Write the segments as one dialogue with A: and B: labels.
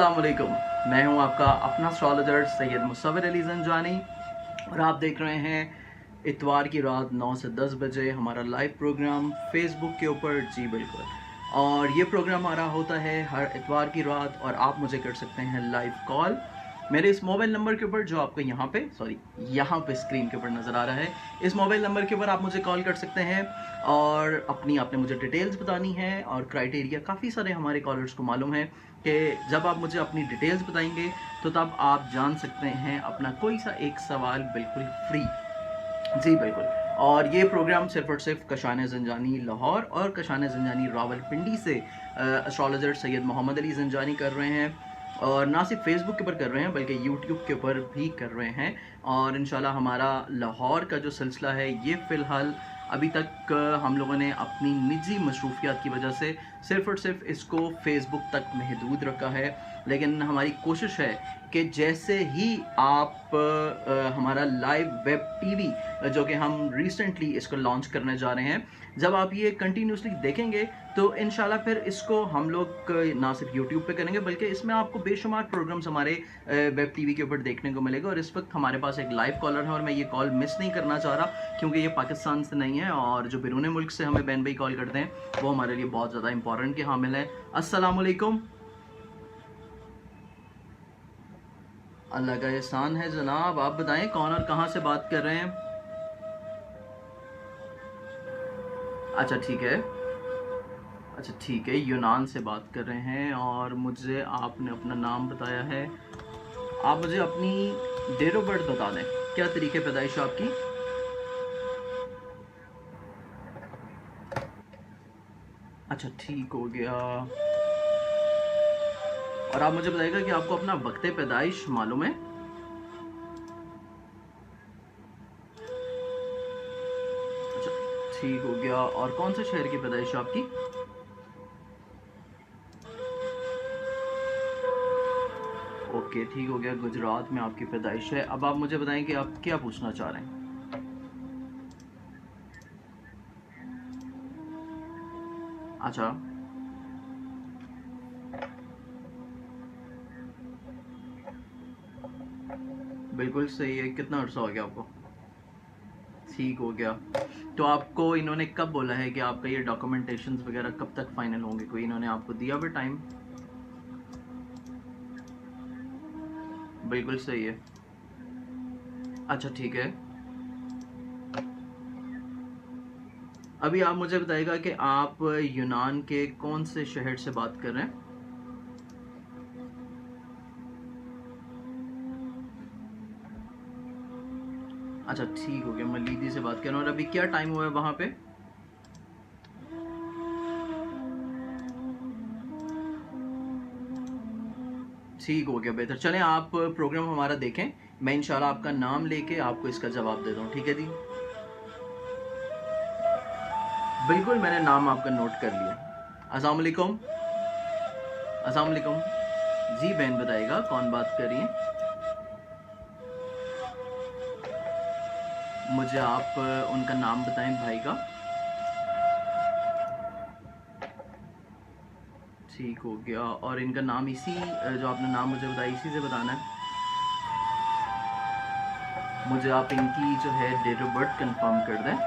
A: अस्सलाम वालेकुम। मैं हूं आपका अपना एस्ट्रोलॉजर सैयद मुसव्विर अली ज़ंजानी और आप देख रहे हैं इतवार की रात 9 से 10 बजे हमारा लाइव प्रोग्राम फेसबुक के ऊपर। जी बिल्कुल। और ये प्रोग्राम हमारा होता है हर इतवार की रात और आप मुझे कर सकते हैं लाइव कॉल मेरे इस मोबाइल नंबर के ऊपर जो आपको यहाँ पे स्क्रीन के ऊपर नज़र आ रहा है। इस मोबाइल नंबर के ऊपर आप मुझे कॉल कर सकते हैं और आपने मुझे डिटेल्स बतानी है। और क्राइटेरिया काफ़ी सारे हमारे कॉलर्स को मालूम है कि जब आप मुझे अपनी डिटेल्स बताएंगे तो तब आप जान सकते हैं अपना कोई सा एक सवाल बिल्कुल फ्री। जी बिल्कुल। और ये प्रोग्राम सिर्फ और सिर्फ कशान ज़ंजानी लाहौर और कशान ज़ंजानी रावलपिंडी से एस्ट्रोलॉजर सैयद मोहम्मद अली ज़ंजानी कर रहे हैं। और ना सिर्फ फेसबुक के ऊपर कर रहे हैं बल्कि यूट्यूब के ऊपर भी कर रहे हैं। और इंशाल्लाह हमारा लाहौर का जो सिलसिला है ये फ़िलहाल अभी तक हम लोगों ने अपनी निजी मसरूफियात की वजह से सिर्फ और सिर्फ इसको फेसबुक तक महदूद रखा है। लेकिन हमारी कोशिश है कि जैसे ही आप हमारा लाइव वेब टीवी जो कि हम रिसेंटली इसको लॉन्च करने जा रहे हैं, जब आप ये कंटिन्यूसली देखेंगे तो इंशाल्लाह फिर इसको हम लोग ना सिर्फ यूट्यूब पे करेंगे बल्कि इसमें आपको बेशुमार प्रोग्राम्स हमारे वेब टीवी के ऊपर देखने को मिलेगा। और इस वक्त हमारे पास एक लाइव कॉलर है और मैं ये कॉल मिस नहीं करना चाह रहा क्योंकि ये पाकिस्तान से नहीं है और जो बैरून मुल्क से हमें बैन भाई कॉल करते हैं वो हमारे लिए बहुत ज़्यादा इंपॉर्टेंट के हामिल है। अस्सलाम वालेकुम। अल्लाह का एहसान है जनाब। आप बताएं कौन और कहाँ से बात कर रहे हैं? अच्छा ठीक है। अच्छा ठीक है, यूनान से बात कर रहे हैं और मुझे आपने अपना नाम बताया है। आप मुझे अपनी डेट ऑफ बर्थ बता दें, क्या तरीके पैदाइश है आपकी? अच्छा ठीक हो गया। और आप मुझे बताइएगा कि आपको अपना वक्त पैदाइश मालूम है? अच्छा ठीक हो गया। और कौन से शहर की पैदाइश है आपकी? ओके ठीक हो गया, गुजरात में आपकी पैदाइश है। अब आप मुझे बताएं कि आप क्या पूछना चाह रहे हैं। अच्छा बिल्कुल सही है। कितना अर्सा हो गया आपको? ठीक हो गया। तो आपको इन्होंने कब बोला है कि आपका ये डॉक्यूमेंटेशंस वगैरह कब तक फाइनल होंगे? कोई इन्होंने आपको दिया भी टाइम? बिल्कुल सही है। अच्छा ठीक है। अभी आप मुझे बताइएगा कि आप यूनान के कौन से शहर से बात कर रहे हैं? अच्छा ठीक हो गया, मलीदी से बात कर रहे हैं। और अभी क्या टाइम हुआ है वहाँ पे? ठीक हो गया, बेहतर। चलें आप प्रोग्राम हमारा देखें, मैं इंशाल्लाह आपका नाम लेके आपको इसका जवाब देता हूँ। ठीक है जी? बिल्कुल, मैंने नाम आपका नोट कर लिया। अस्सलाम वालेकुम। अस्सलाम वालेकुम। जी बहन बताइएगा कौन बात कर रही हैं? मुझे आप उनका नाम बताएं भाई का। ठीक हो गया। और इनका नाम इसी जो आपने नाम मुझे बताया इसी से बताना है। मुझे आप इनकी जो है डेट ऑफ बर्थ कंफर्म कर दें।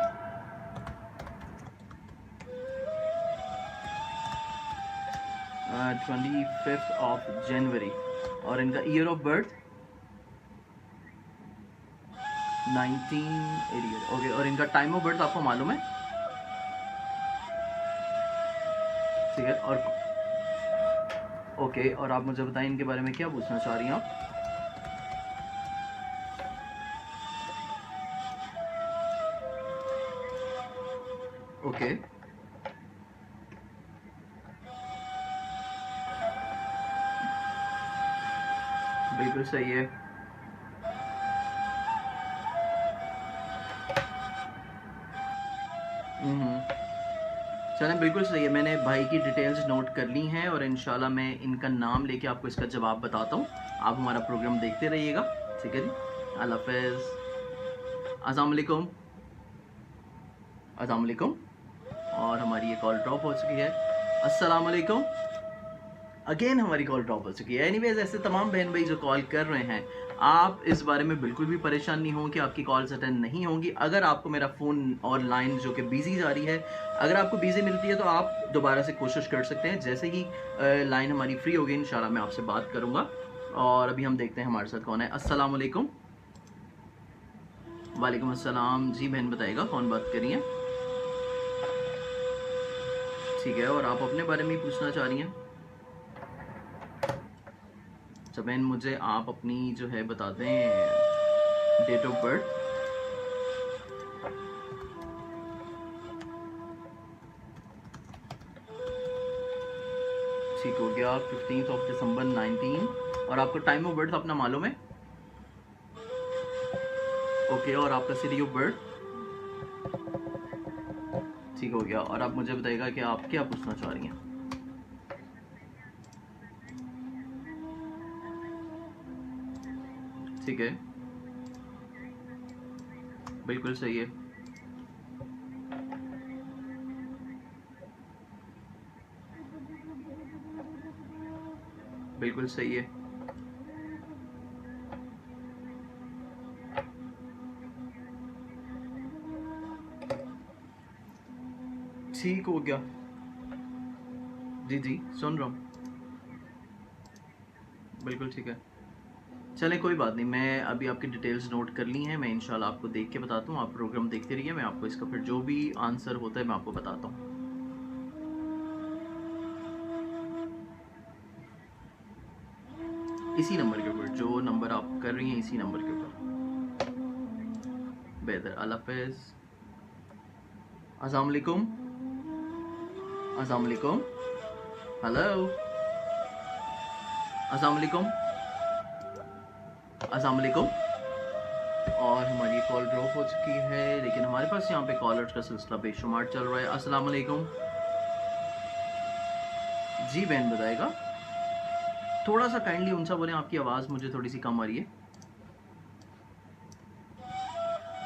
A: 25 और इनका ईयर ऑफ बर्थ 1988। ओके। और इनका टाइम ऑफ बर्थ आपको मालूम है? ठीक है। और ओके। और आप मुझे बताएं इनके बारे में क्या पूछना चाह रही हैं आप? ओके बिल्कुल सही है। चलें बिल्कुल सही है। मैंने भाई की डिटेल्स नोट कर ली हैं और इंशाल्लाह मैं इनका नाम लेके आपको इसका जवाब बताता हूँ। आप हमारा प्रोग्राम देखते रहिएगा। ठीक है जी? अल्लाह हाफ़िज़। अस्सलाम वालेकुम। अस्सलाम वालेकुम। और हमारी ये कॉल ड्रॉप हो चुकी है। अस्सलाम वालेकुम। अगेन हमारी कॉल ड्रॉप हो चुकी है। एनीवेज, ऐसे तमाम बहन भाई जो कॉल कर रहे हैं, आप इस बारे में बिल्कुल भी परेशान नहीं हो कि आपकी कॉल्स अटेंड नहीं होंगी। अगर आपको मेरा फ़ोन और लाइन जो कि बिज़ी जा रही है, अगर आपको बिज़ी मिलती है तो आप दोबारा से कोशिश कर सकते हैं। जैसे ही लाइन हमारी फ्री होगी इंशाल्लाह मैं आपसे बात करूँगा। और अभी हम देखते हैं हमारे साथ कौन है। अस्सलाम वालेकुम। वालेकुम अस्सलाम। जी बहन बताइएगा कौन बात कर रही हैं? ठीक है, और आप अपने बारे में ही पूछना चाह रही हैं? अच्छा बहन, मुझे आप अपनी जो है बता दें डेट ऑफ बर्थ। ठीक हो गया, 15 दिसंबर 19। और आपको टाइम ऑफ बर्थ अपना मालूम है? ओके, और आपका सिटी ऑफ बर्थ? ठीक हो गया, और आप मुझे बताइएगा कि आप क्या पूछना चाह रही हैं? ठीक है, बिल्कुल सही है। बिल्कुल सही है। ठीक हो गया। जी जी, सुन रहा हूँ। बिल्कुल ठीक है। चलें कोई बात नहीं, मैं अभी आपकी डिटेल्स नोट कर ली हैं। मैं इंशाल्लाह आपको देख के बताता हूँ। आप प्रोग्राम देखते रहिए, मैं आपको इसका फिर जो भी आंसर होता है मैं आपको बताता हूँ। इसी नंबर के ऊपर, जो नंबर आप कर रही हैं इसी नंबर के ऊपर। बेहतर, अल्लाह हाफिज़। अस्सलाम वालेकुम। अस्सलाम वालेकुम। हेलो। अस्सलाम वालेकुम। अस्सलाम वालेकुम। और हमारी कॉल ड्रॉप हो चुकी है, लेकिन हमारे पास यहाँ पे कॉलर्स का सिलसिला बेशुमार चल रहा है। अस्सलाम वालेकुम। जी बहन बताएगा, थोड़ा सा काइंडली ऊंचा बोलें, आपकी आवाज़ मुझे थोड़ी सी कम आ रही है।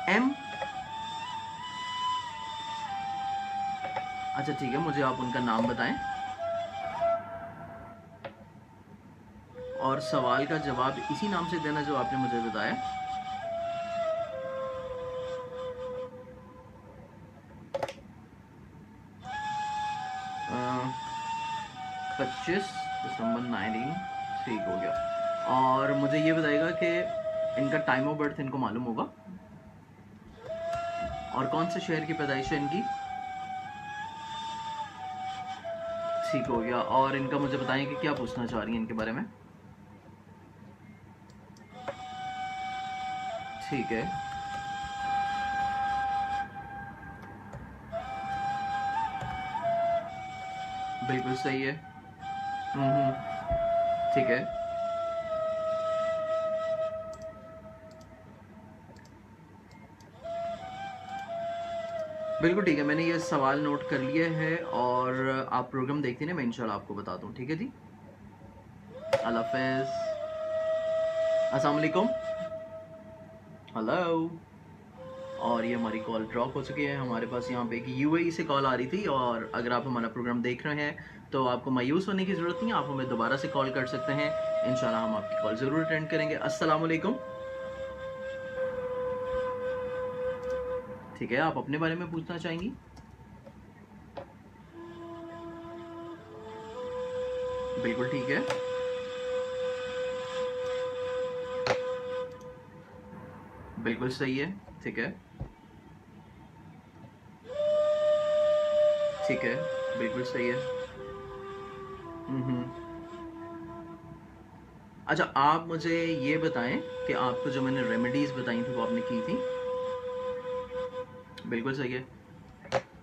A: एम, अच्छा ठीक है, मुझे आप उनका नाम बताएं और सवाल का जवाब इसी नाम से देना जो आपने मुझे बताया। 25 दिसंबर 19। ठीक हो गया, और मुझे ये बताएगा कि इनका टाइम ऑफ बर्थ इनको मालूम होगा, और कौन से शहर की पैदाइश है इनकी? ठीक हो गया, और इनका मुझे बताएं कि क्या पूछना चाह रही हैं इनके बारे में? ठीक है, बिल्कुल सही है। ठीक है, बिल्कुल ठीक है, मैंने ये सवाल नोट कर लिया है, और आप प्रोग्राम देखते हैं ना, मैं इंशाल्लाह आपको बताता हूँ। ठीक है जी, अल्लाह हाफिज़। अस्सलाम वालेकुम। हेलो। और ये हमारी कॉल ड्रॉप हो चुकी है। हमारे पास यहाँ पे एक यूएई से कॉल आ रही थी, और अगर आप हमारा प्रोग्राम देख रहे हैं तो आपको मायूस होने की ज़रूरत नहीं है, आप हमें दोबारा से कॉल कर सकते हैं। इंशाल्लाह हम आपकी कॉल ज़रूर अटेंड करेंगे। अस्सलाम वालेकुम। ठीक है, आप अपने बारे में पूछना चाहेंगी? बिल्कुल ठीक है। बिल्कुल सही है। ठीक है। ठीक है, बिल्कुल सही है। हम्म। अच्छा, आप मुझे ये बताएं कि आपको जो मैंने रेमेडीज़ बताई थी वो आपने की थी? बिल्कुल सही है।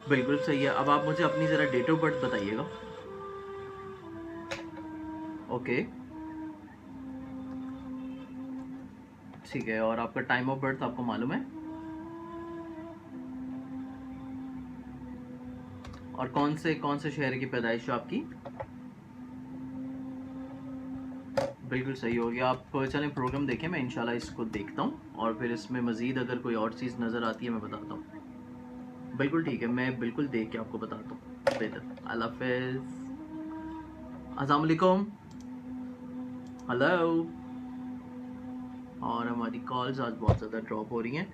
A: बिल्कुल सही है। अब आप मुझे अपनी ज़रा डेट ऑफ बर्थ बताइएगा। ओके, ठीक है, और आपका टाइम ऑफ बर्थ आपको मालूम है? और कौन से शहर की पैदाइश है आपकी? बिल्कुल सही हो गया। आप चलें प्रोग्राम देखें, मैं इंशाल्लाह इसको देखता हूँ, और फिर इसमें मज़ीद अगर कोई और चीज़ नज़र आती है मैं बताता हूँ। बिल्कुल ठीक है, मैं बिल्कुल देख के आपको बताता हूँ। बेहतर, अल्लाह हाफिज़। अस्सलाम वालेकुम, हेलो। और हमारी कॉल्स आज बहुत ज़्यादा ड्रॉप हो रही हैं,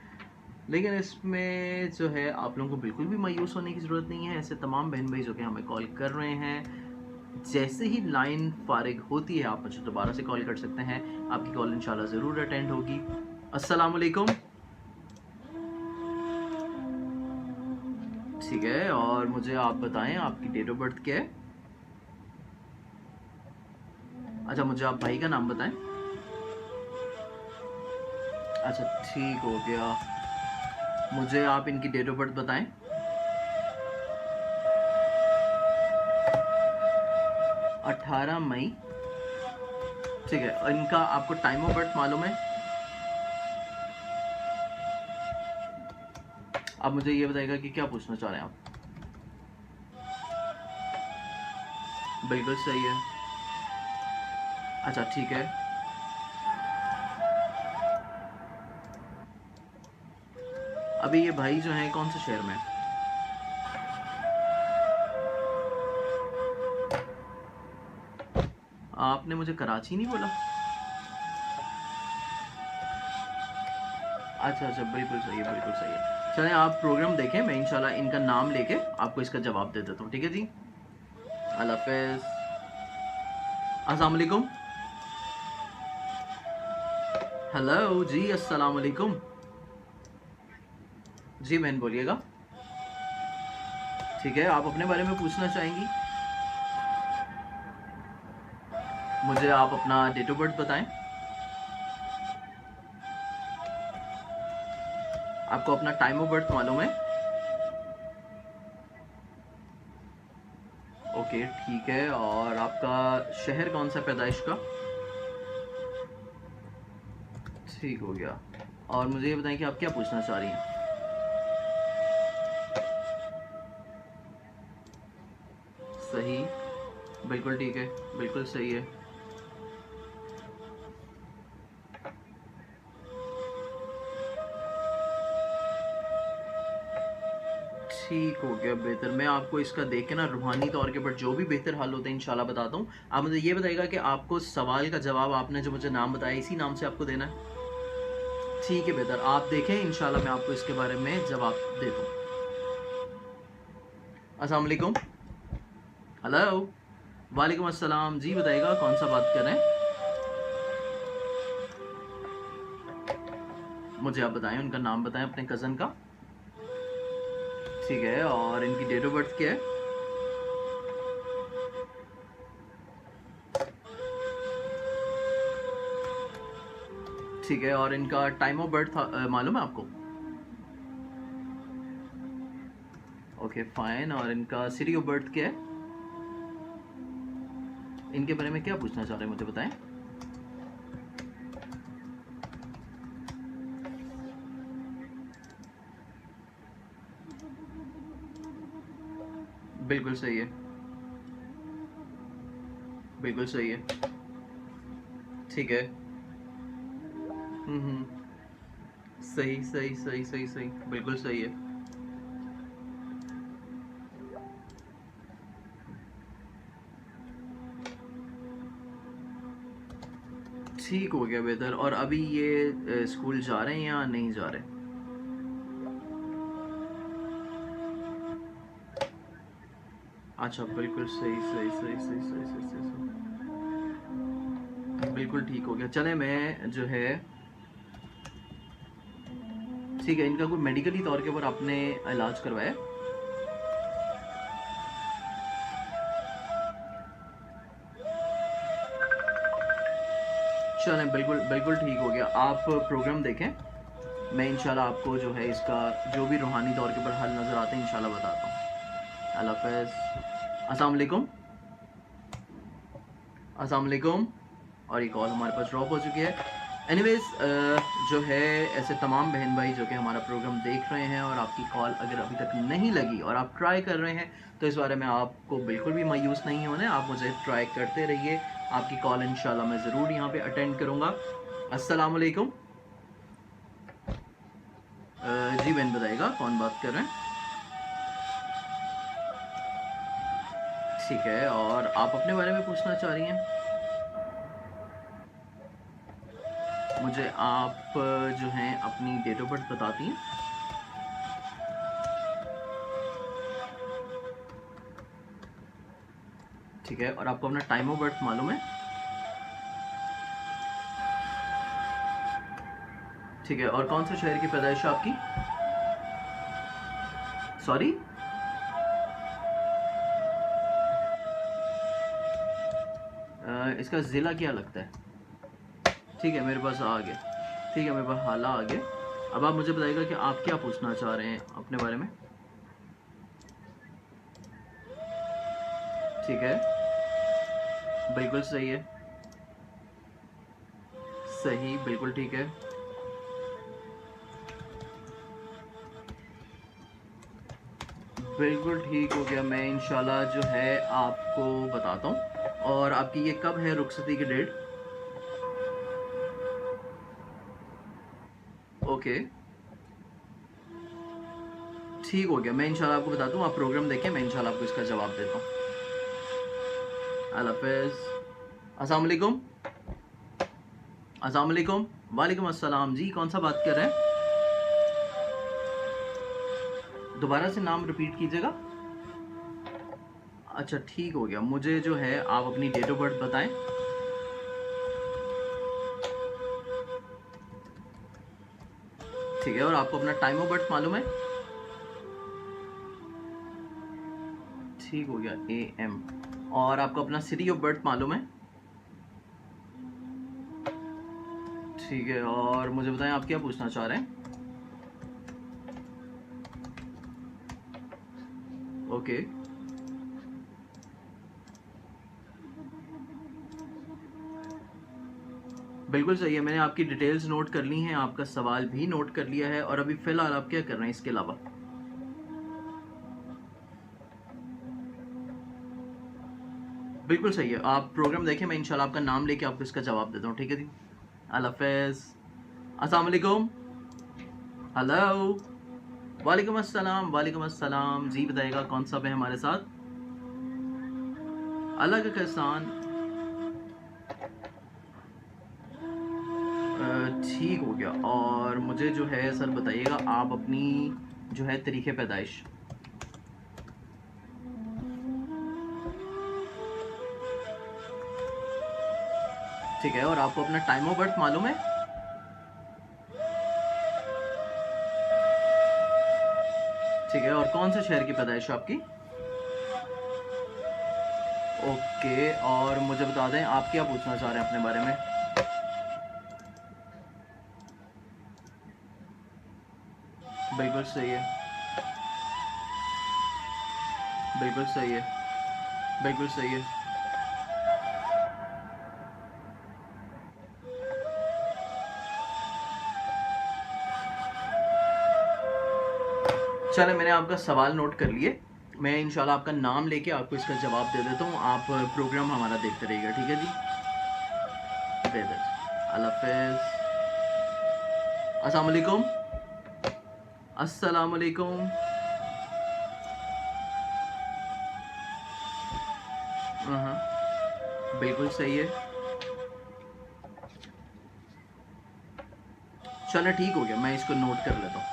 A: लेकिन इसमें जो है आप लोगों को बिल्कुल भी मायूस होने की ज़रूरत नहीं है। ऐसे तमाम बहन भाई जो कि हमें कॉल कर रहे हैं, जैसे ही लाइन फारिग होती है आप मुझे दोबारा से कॉल कर सकते हैं। आपकी कॉल इंशाल्लाह ज़रूर अटेंड होगी। अस्सलाम वालेकुम। ठीक है, और मुझे आप बताएं आपकी डेट ऑफ बर्थ क्या है? अच्छा, मुझे आप भाई का नाम बताएं। अच्छा, ठीक हो गया। मुझे आप इनकी डेट ऑफ बर्थ बताएं। 18 मई। ठीक है, इनका आपको टाइम ऑफ बर्थ मालूम है? आप मुझे ये बताइएगा कि क्या पूछना चाह रहे हैं आप। बिल्कुल सही है। अच्छा, ठीक है। अभी ये भाई जो हैं कौन से शहर में? आपने मुझे कराची नहीं बोला? अच्छा अच्छा, बिल्कुल सही है, बिल्कुल सही है। चलें, आप प्रोग्राम देखें, मैं इंशाल्लाह इनका नाम लेके आपको इसका जवाब दे देता हूँ। ठीक है जी, अल्लाह हाफ़िज़। अस्सलाम वालेकुम। हेलो जी, अस्सलाम वालेकुम। जी बहन बोलिएगा। ठीक है, आप अपने बारे में पूछना चाहेंगी? मुझे आप अपना डेट ऑफ बर्थ बताएं। आपको अपना टाइम ऑफ बर्थ मालूम है? ओके, ठीक है। और आपका शहर कौन सा पैदाइश का? ठीक हो गया। और मुझे ये बताएं कि आप क्या पूछना चाह रही हैं? सही, बिल्कुल ठीक है, बिल्कुल सही है। ठीक हो गया, बेहतर। मैं आपको इसका देख के ना रूहानी तौर के ऊपर जो भी बेहतर हल होते हैं इंशाल्लाह बताता हूँ। आप मुझे ये बताइएगा कि आपको सवाल का जवाब आपने जो मुझे नाम बताया इसी नाम से आपको देना है? ठीक है, बेहतर। आप देखें, इंशाल्लाह मैं आपको इसके बारे में जवाब दे दूँ। अस्सलाम वालेकुम। हेलो। वालेकुम अस्सलाम। जी बताइएगा कौन सा बात कर रहे हैं? मुझे आप बताएं, उनका नाम बताएं अपने कज़न का। ठीक है, और इनकी डेट ऑफ बर्थ क्या है? ठीक है, और इनका टाइम ऑफ बर्थ मालूम है आपको? Okay fine. और इनका सिटी ऑफ बर्थ क्या है? इनके बारे में क्या पूछना चाह रहे हैं मुझे बताएं। बिल्कुल सही है, बिल्कुल सही है। ठीक है। हम्म। सही सही सही सही सही, बिल्कुल सही है। ठीक हो गया, बेहतर। और अभी ये स्कूल जा रहे हैं या नहीं जा रहे? अच्छा, बिल्कुल सही सही सही सही सही सही सही सही। बिल्कुल ठीक हो गया। चले, मैं जो है, ठीक है, इनका कोई मेडिकली तौर के ऊपर आपने इलाज करवाया? चलें, बिल्कुल बिल्कुल ठीक हो गया। आप प्रोग्राम देखें, मैं इंशाल्लाह आपको जो है इसका जो भी रूहानी तौर के ऊपर हल नज़र आते हैं इंशाल्लाह बताता हूँ। अल्लाह हाफ़िज़। अस्सलाम वालेकुम। अस्सलाम वालेकुम। और ये कॉल हमारे पास ड्रॉप हो चुकी है। एनीवेज़, जो है ऐसे तमाम बहन भाई जो कि हमारा प्रोग्राम देख रहे हैं और आपकी कॉल अगर अभी तक नहीं लगी और आप ट्राई कर रहे हैं, तो इस बारे में आपको बिल्कुल भी मायूस नहीं होना है। आप मुझे ट्राई करते रहिए, आपकी कॉल इंशाल्लाह मैं ज़रूर यहाँ पे अटेंड करूँगा। अस्सलाम वालेकुम। जी बहन बताइएगा कौन बात कर रहे हैं? ठीक है, और आप अपने बारे में पूछना चाह रही हैं? मुझे आप जो हैं अपनी डेट ऑफ बर्थ बताती हैं? ठीक है, और आपको अपना टाइम ऑफ बर्थ मालूम है? ठीक है, और कौन से शहर की पैदाइश है आपकी? सॉरी? इसका ज़िला क्या लगता है? ठीक है, मेरे पास आ गया। ठीक है, मेरे पास हाला आ गया। अब आप मुझे बताइएगा कि आप क्या पूछना चाह रहे हैं अपने बारे में? ठीक है, बिल्कुल सही है। सही, बिल्कुल ठीक है। बिल्कुल ठीक हो गया। मैं इंशाल्लाह जो है आपको बताता हूँ। और आपकी ये कब है रुखसती की डेट? ओके, ठीक हो गया। मैं इंशाल्लाह आपको बताता हूँ। आप प्रोग्राम देखें, मैं इंशाल्लाह आपको इसका जवाब देता हूँ। अल्लाह हाफ़िज़। अस्सलाम वालेकुम। अस्सलाम वालेकुम। वालेकुम अस्सलाम जी, कौन सा बात कर रहे हैं? दोबारा से नाम रिपीट कीजिएगा। अच्छा, ठीक हो गया। मुझे जो है आप अपनी डेट ऑफ बर्थ बताएं। ठीक है, और आपको अपना टाइम ऑफ बर्थ मालूम है? ठीक हो गया, AM। और आपको अपना सिटी ऑफ बर्थ मालूम है? ठीक है, और मुझे बताएं आप क्या पूछना चाह रहे हैं? ओके, बिल्कुल सही है। मैंने आपकी डिटेल्स नोट कर ली हैं, आपका सवाल भी नोट कर लिया है। और अभी फ़िलहाल आप क्या कर रहे हैं इसके अलावा? बिल्कुल सही है। आप प्रोग्राम देखें, मैं इंशाल्लाह आपका नाम लेके आपको इसका जवाब देता हूँ। ठीक है जी? अल्लाह हाफ़िज़। अस्सलाम वालेकुम। हेलो। वालेकुम अस्सलाम, वालेकुम अस्सलाम। जी बताइएगा कौन सा है हमारे साथ? अल्लाह का एहसान। ठीक हो गया। और मुझे जो है सर बताइएगा आप अपनी जो है तरीक़े पैदाइश। ठीक है, और आपको अपना टाइम ऑफ बर्थ मालूम है? ठीक है, और कौन से शहर की पैदाइश है आपकी? ओके, और मुझे बता दें आप क्या पूछना चाह रहे हैं अपने बारे में? बिल्कुल सही है। बिल्कुल सही है। बिल्कुल सही है। चलें, मैंने आपका सवाल नोट कर लिए। मैं इंशाल्लाह आपका नाम लेके आपको इसका जवाब दे देता हूँ। आप प्रोग्राम हमारा देखते रहिएगा, ठीक है जी? बेहतर। अल्लाह हाफ़िज़। अस्सलाम वालेकुम। अस्सलाम वालेकुम। हाँ, बिल्कुल सही है। चलें, ठीक हो गया, मैं इसको नोट कर लेता हूँ।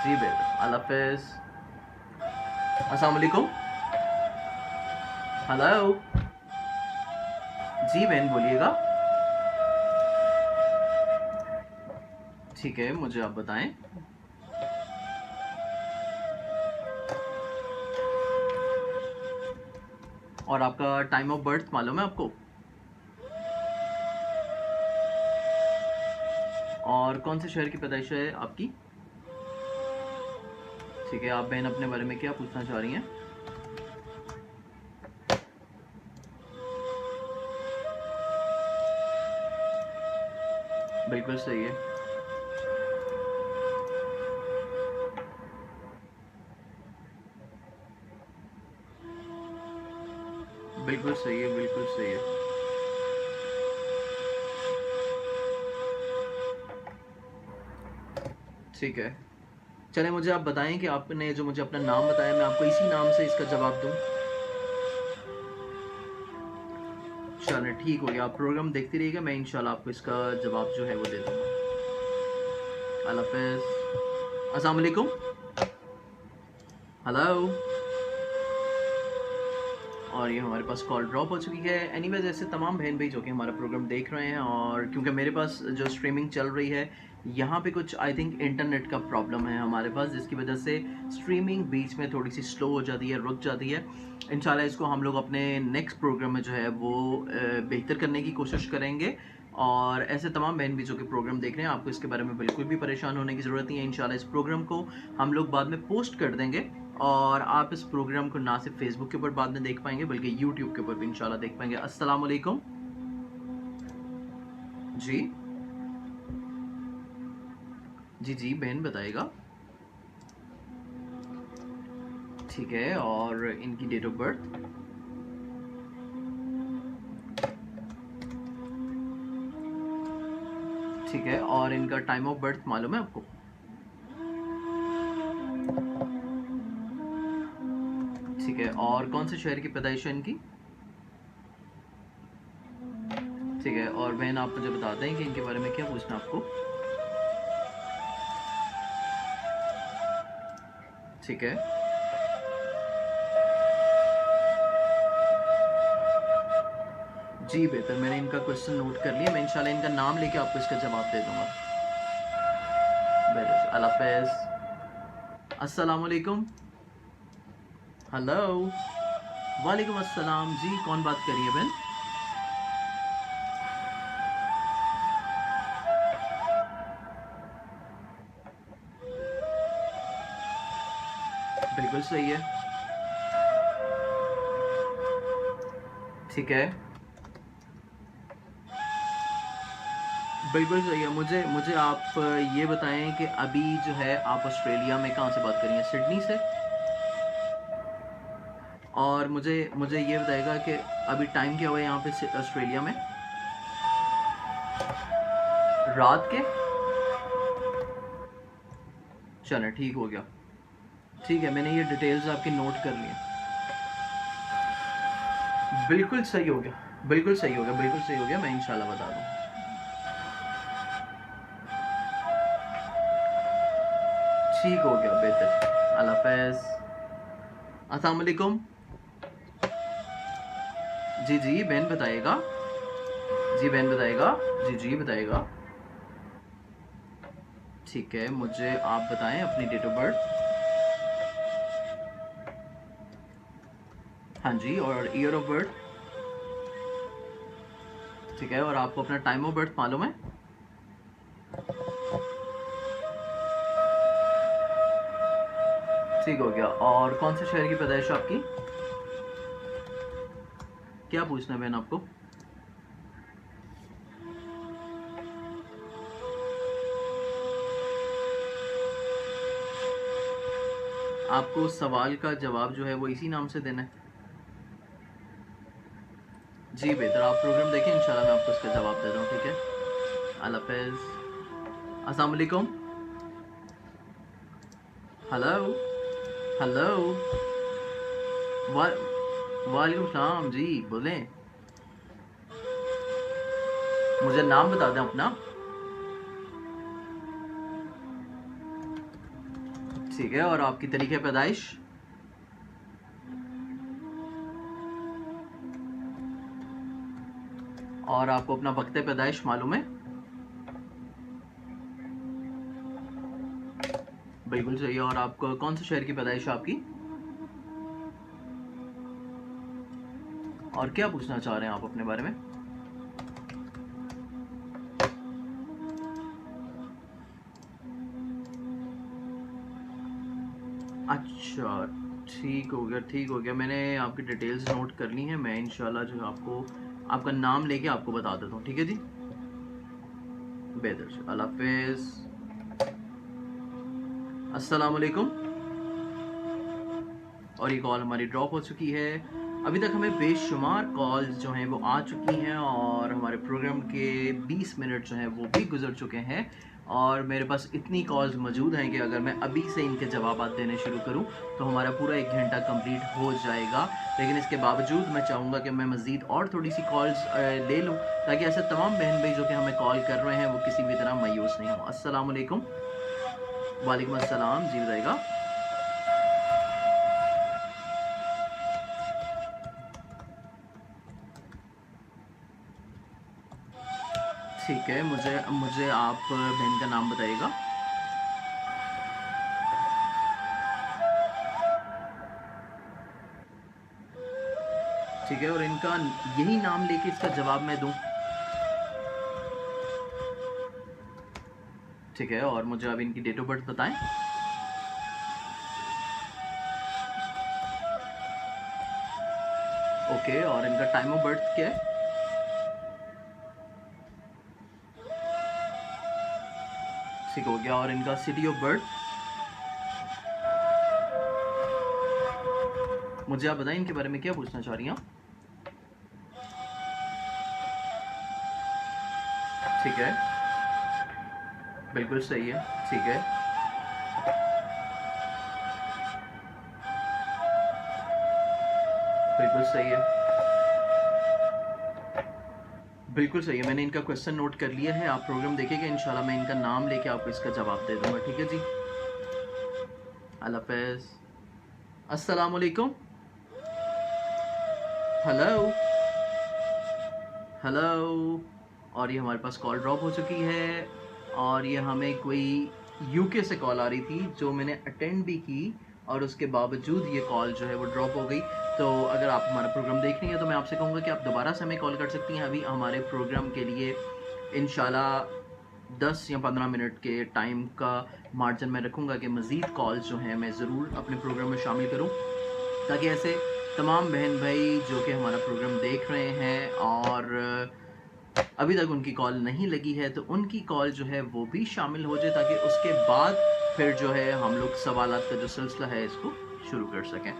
A: जी बेहतर। अल्लाह हाफ़िज़। अस्सलाम वालेकुम। हेलो। जी बहन, बोलिएगा। ठीक है, मुझे आप बताएं। और आपका टाइम ऑफ बर्थ मालूम है आपको? और कौन से शहर की पैदाइश है आपकी? ठीक है, आप बहन अपने बारे में क्या पूछना चाह रही हैं? बिल्कुल सही है। बिल्कुल सही है, बिल्कुल सही है। ठीक है। चलें, मुझे आप बताएं कि आपने जो मुझे अपना नाम बताया, मैं आपको इसी नाम से इसका जवाब दूं। चलो ठीक हो गया, आप प्रोग्राम देखते रहिएगा, मैं इंशाल्लाह आपको इसका जवाब जो है वो दे दूँगा। अल्लाह हाफ़िज़। अस्सलाम वालेकुम। हेलो। और ये हमारे पास कॉल ड्रॉप हो चुकी है। एनीवेज ऐसे तमाम बहन भाई जो कि हमारा प्रोग्राम देख रहे हैं, और क्योंकि मेरे पास जो स्ट्रीमिंग चल रही है यहाँ पे कुछ आई थिंक इंटरनेट का प्रॉब्लम है हमारे पास, जिसकी वजह से स्ट्रीमिंग बीच में थोड़ी सी स्लो हो जाती है, रुक जाती है। इंशाल्लाह इसको हम लोग अपने नेक्स्ट प्रोग्राम में जो है वो बेहतर करने की कोशिश करेंगे। और ऐसे तमाम बहन भी जो कि प्रोग्राम देख रहे हैं, आपको इसके बारे में बिल्कुल भी परेशान होने की ज़रूरत नहीं है। इंशाल्लाह इस प्रोग्राम को हम लोग बाद में पोस्ट कर देंगे, और आप इस प्रोग्राम को ना सिर्फ फेसबुक के ऊपर बाद में देख पाएंगे बल्कि यूट्यूब के ऊपर भी इंशाल्लाह देख पाएंगे। अस्सलाम वालेकुम जी। जी जी बहन बताएगा। ठीक है, और इनकी डेट ऑफ बर्थ। ठीक है, और इनका टाइम ऑफ बर्थ मालूम है आपको? ठीक है, और कौन से शहर की पैदाइश है इनकी? ठीक है, और बहन आप मुझे बता दें कि इनके बारे में क्या पूछना आपको? ठीक है, जी बेहतर, मैंने इनका क्वेश्चन नोट कर लिया। मैं इंशाल्लाह इनका नाम लेके आपको इसका जवाब दे दूंगा। बेहतर, अल्लाह हाफ़िज़। अस्सलाम वालेकुम। हेलो। वालेकुम अस्सलाम जी, कौन बात कर रही है बहन? बिल्कुल सही है। ठीक है, बिल्कुल सही है। मुझे मुझे आप ये बताएं कि अभी जो है आप ऑस्ट्रेलिया में कहाँ से बात कर रही हैं? सिडनी से? और मुझे मुझे ये बताएगा कि अभी टाइम क्या हुआ है यहाँ पे ऑस्ट्रेलिया में? रात के? चलें ठीक हो गया। ठीक है, मैंने ये डिटेल्स आपकी नोट कर ली हैं। बिल्कुल सही हो गया, बिल्कुल सही हो गया, बिल्कुल सही हो गया, मैं इंशाल्लाह बता दूँ। ठीक हो गया, बेहतर, अल्लाह हाफ़िज़। अस्सलाम वालेकुम। जी जी बहन बताइएगा। जी बहन बताइएगा। जी जी बताइएगा। ठीक है, मुझे आप बताएं अपनी डेट ऑफ बर्थ। हाँ जी, और ईयर ऑफ बर्थ। ठीक है, और आपको अपना टाइम ऑफ बर्थ मालूम है? ठीक हो गया, और कौन से शहर की पैदाइश आपकी? क्या पूछना है बहन आपको? आपको सवाल का जवाब जो है वो इसी नाम से देना है? जी बेहतर, आप प्रोग्राम देखें, इंशाल्लाह मैं आपको इसका जवाब दे दूँ। ठीक है, अल्लाह हाफ़िज़। अस्सलाम वालेकुम। हेलो। हेलो। वालेकुम सलाम जी, बोलें। मुझे नाम बता दें अपना। ठीक है, और आपकी तरीके पैदाइश? और आपको अपना वक्त पैदाइश मालूम है? बिल्कुल सही है, और आपको कौन से शहर की पैदाइश है आपकी? और क्या पूछना चाह रहे हैं आप अपने बारे में? अच्छा, ठीक हो गया, ठीक हो गया, मैंने आपकी डिटेल्स नोट कर ली हैं। मैं इंशाल्लाह जो है आपको आपका नाम लेके आपको बता देता हूँ। ठीक है जी, बेहतर से, अल्लाह हाफ़िज़। अस्सलाम वालेकुम। और ये कॉल हमारी ड्रॉप हो चुकी है। अभी तक हमें बेशुमार कॉल्स जो हैं वो आ चुकी हैं और हमारे प्रोग्राम के 20 मिनट जो हैं वो भी गुजर चुके हैं और मेरे पास इतनी कॉल्स मौजूद हैं कि अगर मैं अभी से इनके जवाब देने शुरू करूं तो हमारा पूरा 1 घंटा कंप्लीट हो जाएगा। लेकिन इसके बावजूद मैं चाहूँगा कि मैं मज़ीद और थोड़ी सी कॉल्स ले लूँ ताकि ऐसे तमाम बहन भाई जो कि हमें कॉल कर रहे हैं वो किसी भी तरह मायूस नहीं हो। अस्सलाम वालेकुम। वालेकुम अस्सलाम। जी बताइएगा। ठीक है, मुझे मुझे आप बहन का नाम बताइएगा। ठीक है, और इनका यही नाम लेके इसका जवाब मैं दूं। ठीक है, और मुझे अब इनकी डेट ऑफ बर्थ बताएं। ओके, और इनका टाइम ऑफ बर्थ क्या है? ठीक हो गया, और इनका सिटी ऑफ बर्थ मुझे आप बताएं इनके बारे में क्या पूछना चाह रही हैं। ठीक है, बिल्कुल सही है। ठीक है, बिल्कुल सही है। बिल्कुल सही है, मैंने इनका क्वेश्चन नोट कर लिया है। आप प्रोग्राम देखिएगा, इंशाल्लाह मैं इनका नाम लेके आपको इसका जवाब दे दूंगा। ठीक है जी, अल्लाह हाफ़िज़। अस्सलाम वालेकुम। Hello hello. और ये हमारे पास कॉल ड्रॉप हो चुकी है और ये हमें कोई यूके से कॉल आ रही थी जो मैंने अटेंड भी की और उसके बावजूद ये कॉल जो है वो ड्रॉप हो गई। तो अगर आप हमारा प्रोग्राम देख रही हैं तो मैं आपसे कहूँगा कि आप दोबारा से हमें कॉल कर सकती हैं। अभी हमारे प्रोग्राम के लिए इंशाल्लाह 10 या 15 मिनट के टाइम का मार्जिन मैं रखूँगा कि मज़ीद कॉल्स जो हैं मैं ज़रूर अपने प्रोग्राम में शामिल करूँ ताकि ऐसे तमाम बहन भाई जो कि हमारा प्रोग्राम देख रहे हैं और अभी तक उनकी कॉल नहीं लगी है तो उनकी कॉल जो है वो भी शामिल हो जाए ताकि उसके बाद फिर जो है हम लोग सवालात का जो सिलसिला है इसको शुरू कर सकें।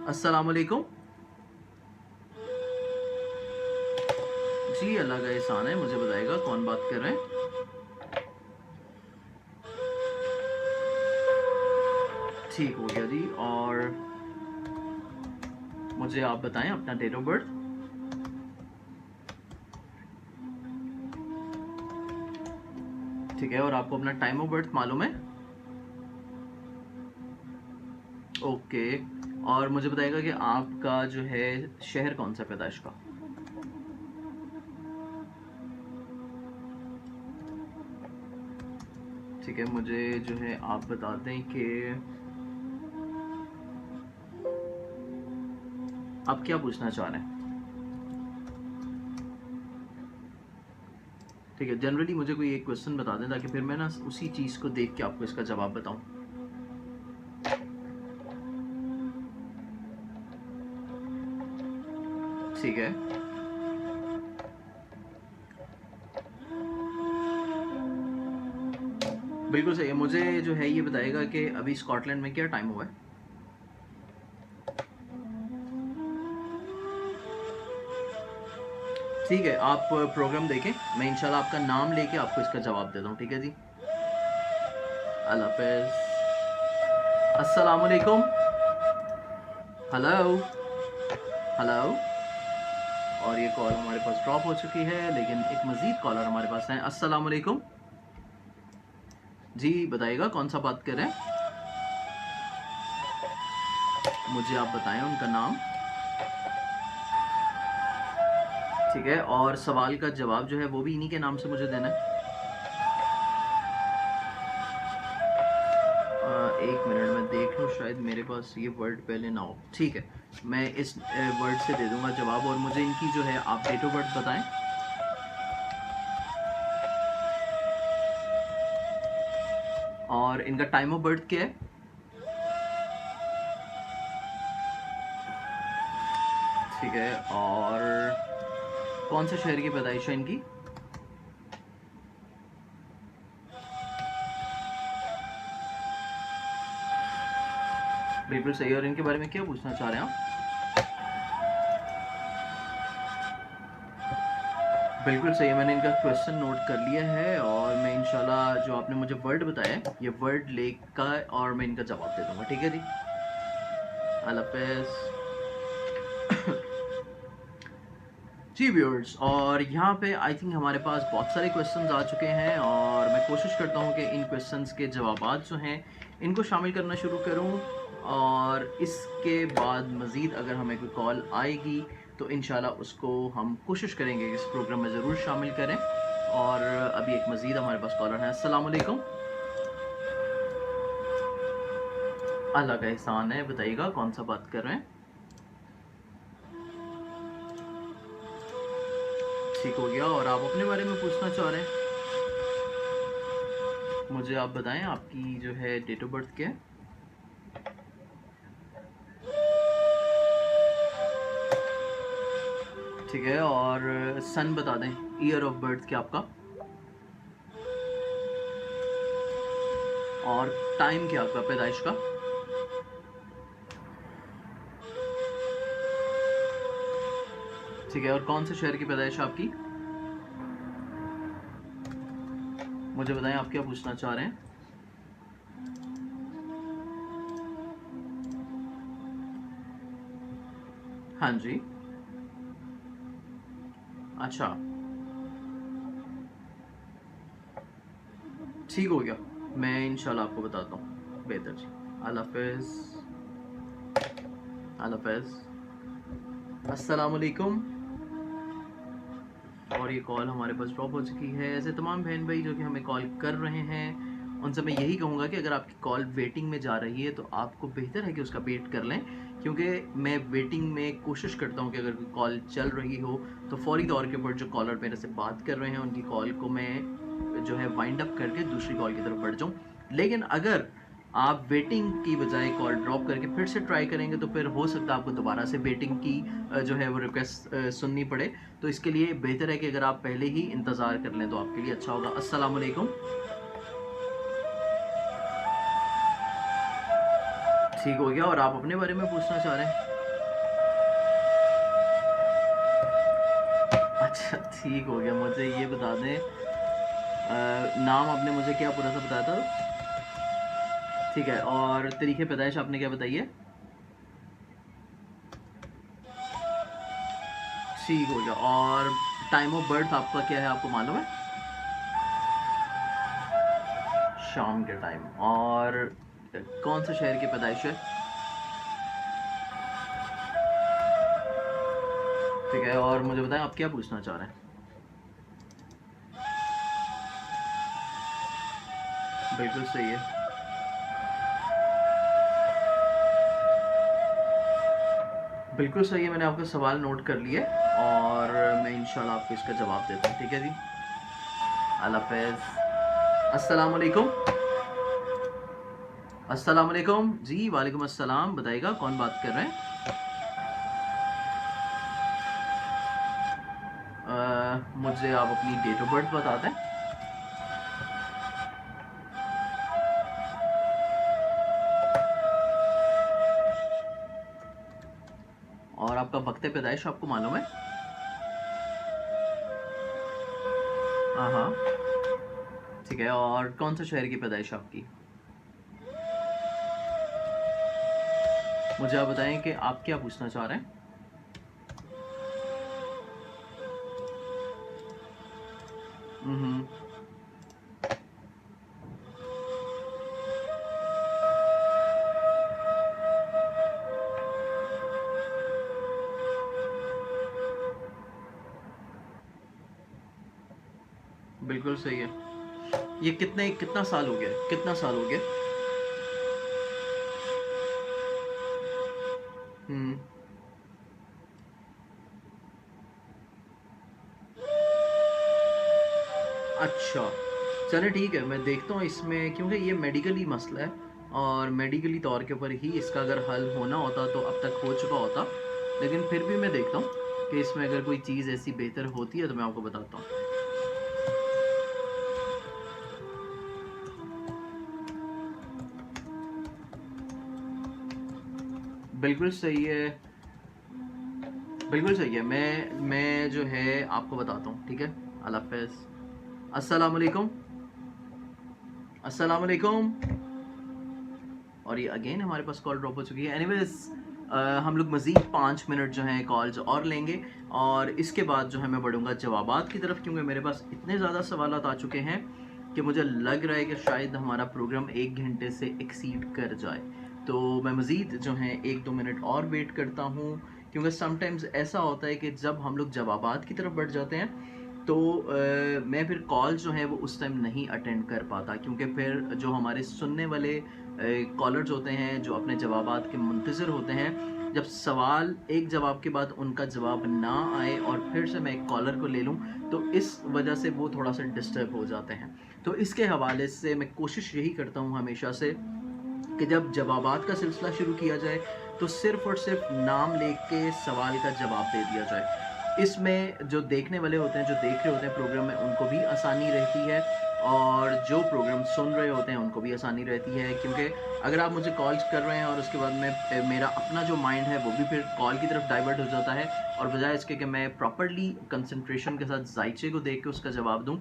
A: अस्सलाम वालेकुम। जी अल्लाह का एहसान है, मुझे बताइएगा कौन बात कर रहे हैं। ठीक हो गया जी, और मुझे आप बताएं अपना डेट ऑफ बर्थ। ठीक है, और आपको अपना टाइम ऑफ बर्थ मालूम है? ओके, और मुझे बताइएगा कि आपका जो है शहर कौन सा पैदाइश का? ठीक है, मुझे जो है आप बता दें कि आप क्या पूछना चाह रहे हैं। ठीक है, जनरली मुझे कोई एक क्वेश्चन बता दें ताकि फिर मैं ना उसी चीज़ को देख के आपको इसका जवाब बताऊं। ठीक है, बिल्कुल सही है। मुझे जो है ये बताएगा कि अभी स्कॉटलैंड में क्या टाइम हुआ है। ठीक है, आप प्रोग्राम देखें, मैं इंशाल्लाह आपका नाम लेके आपको इसका जवाब देता हूँ। ठीक है जी, अल्लाह हाफ़िज़। अस्सलाम वालेकुम। Hello hello. और ये कॉल हमारे पास ड्रॉप हो चुकी है लेकिन एक मज़ीद कॉलर हमारे पास है। अस्सलाम वालेकुम। जी बताइएगा कौन सा बात कर रहे हैं, मुझे आप बताएं उनका नाम। ठीक है, और सवाल का जवाब जो है वो भी इन्हीं के नाम से मुझे देना है। 1 मिनट में देख लूँ, शायद मेरे पास ये वर्ड पहले ना हो। ठीक है, मैं इस वर्ड से दे दूंगा जवाब, और मुझे इनकी जो है आप डेट ऑफ बर्थ बताएं। और इनका टाइम ऑफ बर्थ क्या है? ठीक है, और कौन से शहर की पैदाइश है इनकी? बिल्कुल सही, और इनके बारे में क्या पूछना चाह रहे हैं आप? बिल्कुल सही है, मैंने इनका क्वेश्चन नोट कर लिया है और मैं इंशाल्लाह जो आपने मुझे वर्ड बताया है ये वर्ड लेकर और मैं इनका जवाब दे दूँगा, ठीक है जी? अल्लाह हाफ़िज़। जी व्यूअर्स, और यहाँ पे आई थिंक हमारे पास बहुत सारे क्वेश्चंस आ चुके हैं और मैं कोशिश करता हूँ कि इन क्वेश्चंस के जवाबात जो हैं इनको शामिल करना शुरू करूँ, और इसके बाद मज़ीद अगर हमें कोई कॉल आएगी तो इंशाल्लाह उसको हम कोशिश करेंगे कि इस प्रोग्राम में ज़रूर शामिल करें। और अभी एक मज़ीद हमारे पास कॉलर है। अस्सलाम वालेकुम। अल्लाह का एहसान है, बताइएगा कौन सा बात कर रहे हैं? ठीक हो गया, और आप अपने बारे में पूछना चाह रहे हैं? मुझे आप बताएं आपकी जो है डेट ऑफ बर्थ क्या है? ठीक है, और सन बता दें, ईयर ऑफ बर्थ क्या आपका, और टाइम क्या आपका पैदाइश का? ठीक है, और कौन से शहर की पैदाइश आपकी? मुझे बताएं आप क्या पूछना चाह रहे हैं? हाँ जी। अच्छा, ठीक हो गया, मैं इंशाल्लाह आपको बताता हूँ। बेहतर जी, अल्लाह हाफ़िज़। अल्लाह हाफ़िज़। अस्सलाम वालेकुम। और ये कॉल हमारे पास ड्रॉप हो चुकी है। ऐसे तमाम बहन भाई जो कि हमें कॉल कर रहे हैं उनसे मैं यही कहूँगा कि अगर आपकी कॉल वेटिंग में जा रही है तो आपको बेहतर है कि उसका वेट कर लें, क्योंकि मैं वेटिंग में कोशिश करता हूँ कि अगर कोई कॉल चल रही हो तो फौरी तौर के ऊपर जो कॉलर मेरे से बात कर रहे हैं उनकी कॉल को मैं जो है वाइंड अप करके दूसरी कॉल की तरफ बढ़ जाऊँ। लेकिन अगर आप वेटिंग की बजाय कॉल ड्रॉप करके फिर से ट्राई करेंगे तो फिर हो सकता है आपको दोबारा से वेटिंग की जो है वो रिक्वेस्ट सुननी पड़े। तो इसके लिए बेहतर है कि अगर आप पहले ही इंतज़ार कर लें तो आपके लिए अच्छा होगा। अस्सलाम वालेकुम। ठीक हो गया, और आप अपने बारे में पूछना चाह रहे हैं? अच्छा, ठीक हो गया, मुझे ये बता दें नाम आपने मुझे क्या पूरा सा बताया था? ठीक है, और तरीके पैदाइश आपने क्या बताई है? ठीक हो गया, और टाइम ऑफ बर्थ आपका क्या है, आपको मालूम है? शाम के टाइम, और कौन सा शहर की पैदाइश है? ठीक है, और मुझे बताएं आप क्या पूछना चाह रहे हैं? बिल्कुल सही है, बिल्कुल सही है, मैंने आपका सवाल नोट कर लिया है और मैं इंशाल्लाह आपको इसका जवाब देता हूँ, ठीक है जी? अल्लाह हाफ़िज़। अस्सलाम वालेकुम। अस्सलाम वालेकुम जी, वालेकुम अस्सलाम, बताइएगा कौन बात कर रहे हैं? मुझे आप अपनी डेट ऑफ बर्थ बता दें। और आपका वक्त पैदाइश आपको मालूम है? हाँ हाँ, ठीक है, और कौन सा शहर की पैदाइश आपकी? मुझे आप बताएं कि आप क्या पूछना चाह रहे हैं? हम्म, बिल्कुल सही है। ये कितना साल हो गया, कितना साल हो गया? हम्म, अच्छा, चलिए ठीक है, मैं देखता हूँ इसमें, क्योंकि ये मेडिकली मसला है और मेडिकली तौर के ऊपर ही इसका अगर हल होना होता तो अब तक हो चुका होता, लेकिन फिर भी मैं देखता हूँ कि इसमें अगर कोई चीज़ ऐसी बेहतर होती है तो मैं आपको बताता हूँ। बिल्कुल सही है। बिल्कुल सही है। मैं जो है आपको बताता हूँ, ठीक है? अल्लाह हाफ़िज़। अस्सलाम वालेकुम, अस्सलाम वालेकुम। और ये अगेन हमारे पास कॉल ड्रॉप हो चुकी है। एनीवेज़ हम लोग मज़ीद 5 मिनट जो हैं कॉल्स और लेंगे और इसके बाद जो है मैं बढ़ूँगा जवाबात की तरफ, क्योंकि मेरे पास इतने ज़्यादा सवालात आ चुके हैं कि मुझे लग रहा है कि शायद हमारा प्रोग्राम 1 घंटे से एक्सीड कर जाए। तो मैं मज़ीद जो है 1-2 मिनट और वेट करता हूँ, क्योंकि समटाइम्स ऐसा होता है कि जब हम लोग जवाबात की तरफ बढ़ जाते हैं तो मैं फिर कॉल जो है वो उस टाइम नहीं अटेंड कर पाता, क्योंकि फिर जो हमारे सुनने वाले कॉलर्स होते हैं जो अपने जवाबात के मुंतज़िर होते हैं, जब सवाल एक जवाब के बाद उनका जवाब ना आए और फिर से मैं एक कॉलर को ले लूँ, तो इस वजह से वो थोड़ा सा डिस्टर्ब हो जाते हैं। तो इसके हवाले से मैं कोशिश यही करता हूँ हमेशा से कि जब जवाबात का सिलसिला शुरू किया जाए तो सिर्फ़ और सिर्फ नाम लेके के सवाल का जवाब दे दिया जाए। इसमें जो देखने वाले होते हैं, जो देख रहे होते हैं प्रोग्राम में, उनको भी आसानी रहती है और जो प्रोग्राम सुन रहे होते हैं उनको भी आसानी रहती है, क्योंकि अगर आप मुझे कॉल्स कर रहे हैं और उसके बाद मेरा अपना जो माइंड है वो भी फिर कॉल की तरफ डाइवर्ट हो जाता है, और बजाय इसके कि मैं प्रॉपर्ली कंसंट्रेशन के साथ जायचे को देख के उसका जवाब दूं,